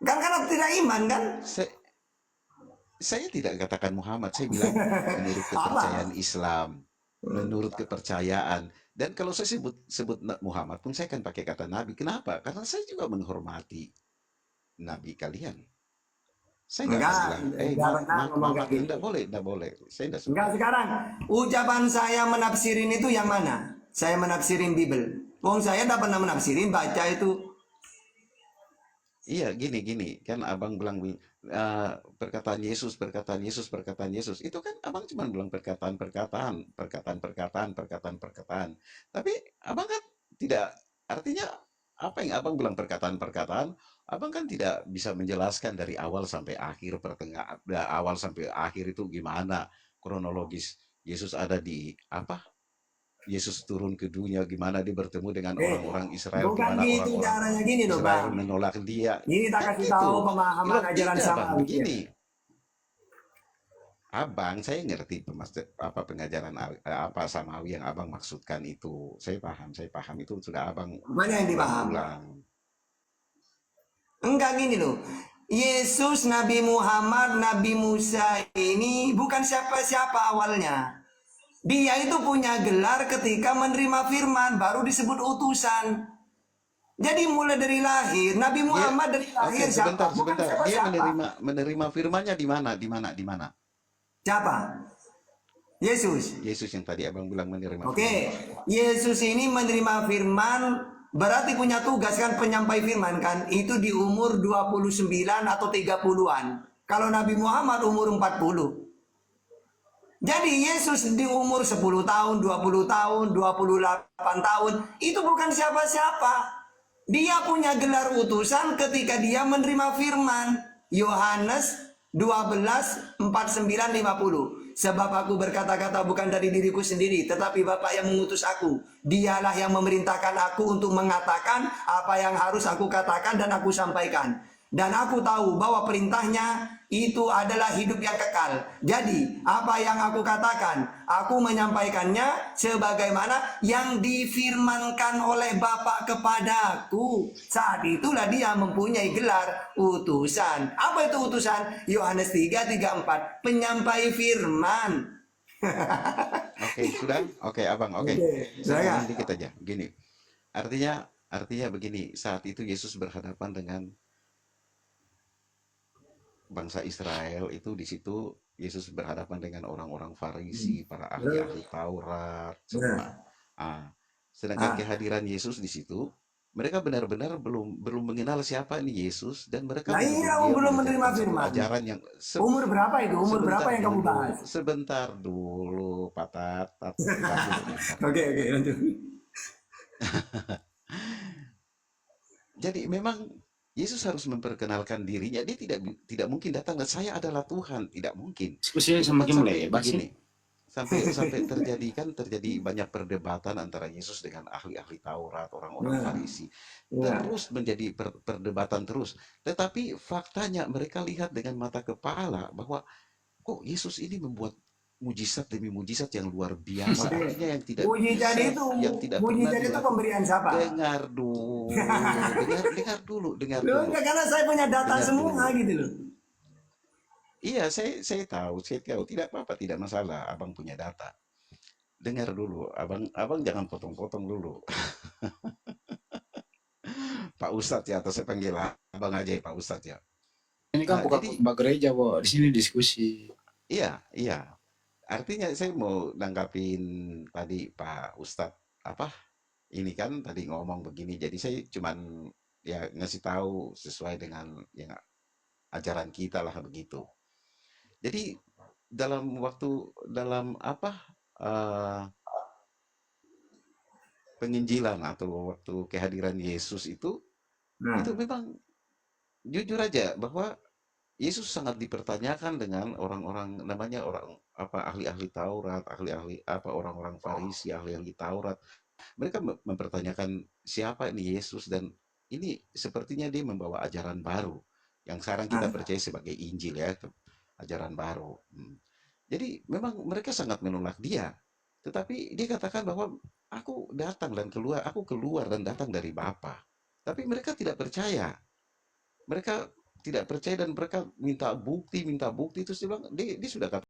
Speaker 1: Kan karena tidak iman kan?
Speaker 2: Saya tidak katakan Muhammad, saya bilang menurut kepercayaan Islam, menurut kepercayaan. Dan kalau saya sebut Muhammad pun saya akan pakai kata Nabi. Kenapa? Karena saya juga menghormati Nabi kalian. Saya nggak akan bilang,
Speaker 1: Enggak pernah ngomong kayak gitu.
Speaker 2: enggak boleh. Saya enggak suka.
Speaker 1: Enggak sekarang. Ucapan saya menafsirin itu yang mana? Saya menafsirin Bible. Wong saya tidak pernah menafsirin, baca itu.
Speaker 2: Iya, gini, kan abang bilang perkataan Yesus. Itu kan abang cuma bilang perkataan. Tapi abang kan tidak, artinya apa yang abang bilang perkataan, abang kan tidak bisa menjelaskan dari awal sampai akhir, awal sampai akhir itu gimana kronologis Yesus ada di apa? Yesus turun ke dunia, gimana dia bertemu dengan orang-orang Israel,
Speaker 1: Bukan
Speaker 2: gimana
Speaker 1: gitu
Speaker 2: orang-orang
Speaker 1: caranya gini loh,
Speaker 2: Israel
Speaker 1: Bang.
Speaker 2: menolak dia.
Speaker 1: Ini tak
Speaker 2: Kan
Speaker 1: kasih
Speaker 2: gitu.
Speaker 1: tahu pemahaman
Speaker 2: Loh,
Speaker 1: ajaran
Speaker 2: tidak, Bang.
Speaker 1: Samawi.
Speaker 2: Begini, abang, saya ngerti apa pengajaran apa Samawi yang abang maksudkan itu. Saya paham itu sudah abang
Speaker 1: Mana yang dipaham?
Speaker 2: ulang.
Speaker 1: Enggak gini loh. Yesus, Nabi Muhammad, Nabi Musa ini bukan siapa-siapa awalnya. Dia itu punya gelar ketika menerima firman, baru disebut utusan. Jadi mulai dari lahir, Nabi Muhammad dari lahir
Speaker 2: Oke,
Speaker 1: siapa?
Speaker 2: sebentar.
Speaker 1: Bukan
Speaker 2: Dia
Speaker 1: siapa-siapa.
Speaker 2: menerima firmannya di mana?
Speaker 1: Siapa? Yesus.
Speaker 2: Yesus yang tadi abang bilang menerima
Speaker 1: Oke,
Speaker 2: firman.
Speaker 1: Yesus ini menerima firman, berarti punya tugas kan penyampai firman kan, itu di umur 29 atau 30-an. Kalau Nabi Muhammad umur 40. Jadi Yesus di umur 10 tahun, 20 tahun, 28 tahun, itu bukan siapa-siapa. Dia punya gelar utusan ketika dia menerima firman. Yohanes 12:49-50. Sebab aku berkata-kata bukan dari diriku sendiri, tetapi Bapa yang mengutus aku. Dialah yang memerintahkan aku untuk mengatakan apa yang harus aku katakan dan aku sampaikan. Dan aku tahu bahwa perintahnya itu adalah hidup yang kekal. Jadi, apa yang aku katakan, aku menyampaikannya sebagaimana yang difirmankan oleh Bapa kepadaku. Saat itulah dia mempunyai gelar utusan. Apa itu utusan? Yohanes 3:34, penyampai firman.
Speaker 2: Oke, sudah. Oke, Abang. Oke.
Speaker 1: Oke,
Speaker 2: Saya
Speaker 1: saya.
Speaker 2: ngomong dikit aja. Gini. Artinya begini, saat itu Yesus berhadapan dengan bangsa Israel itu di situ Yesus berhadapan dengan orang-orang Farisi, para ahli-ahli Taurat, semua.
Speaker 1: Benar.
Speaker 2: Ah, sedangkan
Speaker 1: Ah.
Speaker 2: kehadiran Yesus di situ, mereka benar-benar belum mengenal siapa ini Yesus dan mereka
Speaker 1: Nah,
Speaker 2: menuduh
Speaker 1: iya,
Speaker 2: dia
Speaker 1: belum menerima
Speaker 2: mengajarkan satu
Speaker 1: firman.
Speaker 2: ajaran yang
Speaker 1: Umur berapa itu? Umur berapa yang kamu bahas?
Speaker 2: sebentar dulu, Pak Tatat, bentar dulu, bentar.
Speaker 1: Oke, lanjut.
Speaker 2: Jadi memang Yesus harus memperkenalkan dirinya. Dia tidak mungkin datang dan saya adalah Tuhan, tidak mungkin.
Speaker 7: Diskusinya
Speaker 2: Itu kan
Speaker 7: semakin
Speaker 2: sampai
Speaker 7: melebar sih.
Speaker 2: begini, sampai terjadi banyak perdebatan antara Yesus dengan ahli-ahli Taurat, orang-orang
Speaker 1: Nah,
Speaker 2: Farisi,
Speaker 1: nah.
Speaker 2: terus menjadi perdebatan terus. Tetapi faktanya mereka lihat dengan mata kepala bahwa kok Yesus ini membuat mujizat demi mujizat yang luar biasa,
Speaker 1: Oke.
Speaker 2: artinya yang tidak
Speaker 1: Mujizat
Speaker 2: bisa,
Speaker 1: itu,
Speaker 2: yang tidak pernah
Speaker 1: mujizat itu
Speaker 2: dilakukan.
Speaker 1: pemberian siapa?
Speaker 2: Dengar dulu, dengar
Speaker 1: Loh,
Speaker 2: dulu.
Speaker 1: karena saya punya data
Speaker 2: Dengar
Speaker 1: semua
Speaker 2: dulu.
Speaker 1: gitu loh.
Speaker 2: Iya, saya tahu, tidak apa-apa, tidak masalah. Abang punya data. Dengar dulu, abang jangan potong-potong dulu. Pak Ustadz ya, atau saya panggil abang aja ya, Pak Ustadz ya.
Speaker 7: Ini kan bukan
Speaker 2: Jadi,
Speaker 7: khotbah gereja, Bo. Di sini diskusi.
Speaker 2: iya. Artinya saya mau nanggapin tadi Pak Ustadz apa? Ini kan tadi ngomong begini. Jadi saya cuman ya ngasih tahu sesuai dengan yang ajaran kita lah begitu. Jadi dalam apa penginjilan atau waktu kehadiran Yesus itu
Speaker 1: Nah,
Speaker 2: memang jujur aja bahwa Yesus sangat dipertanyakan dengan orang-orang namanya orang apa ahli-ahli Taurat, ahli-ahli apa orang-orang Farisi, ahli-ahli Taurat. Mereka mempertanyakan siapa ini Yesus dan ini sepertinya dia membawa ajaran baru yang sekarang kita
Speaker 1: nah.
Speaker 2: percaya sebagai Injil ya, ajaran baru. Jadi memang mereka sangat menolak dia. Tetapi dia katakan bahwa aku keluar dan datang dari Bapa. Tapi mereka tidak percaya. Mereka tidak percaya dan mereka minta bukti terus dia bilang dia sudah kata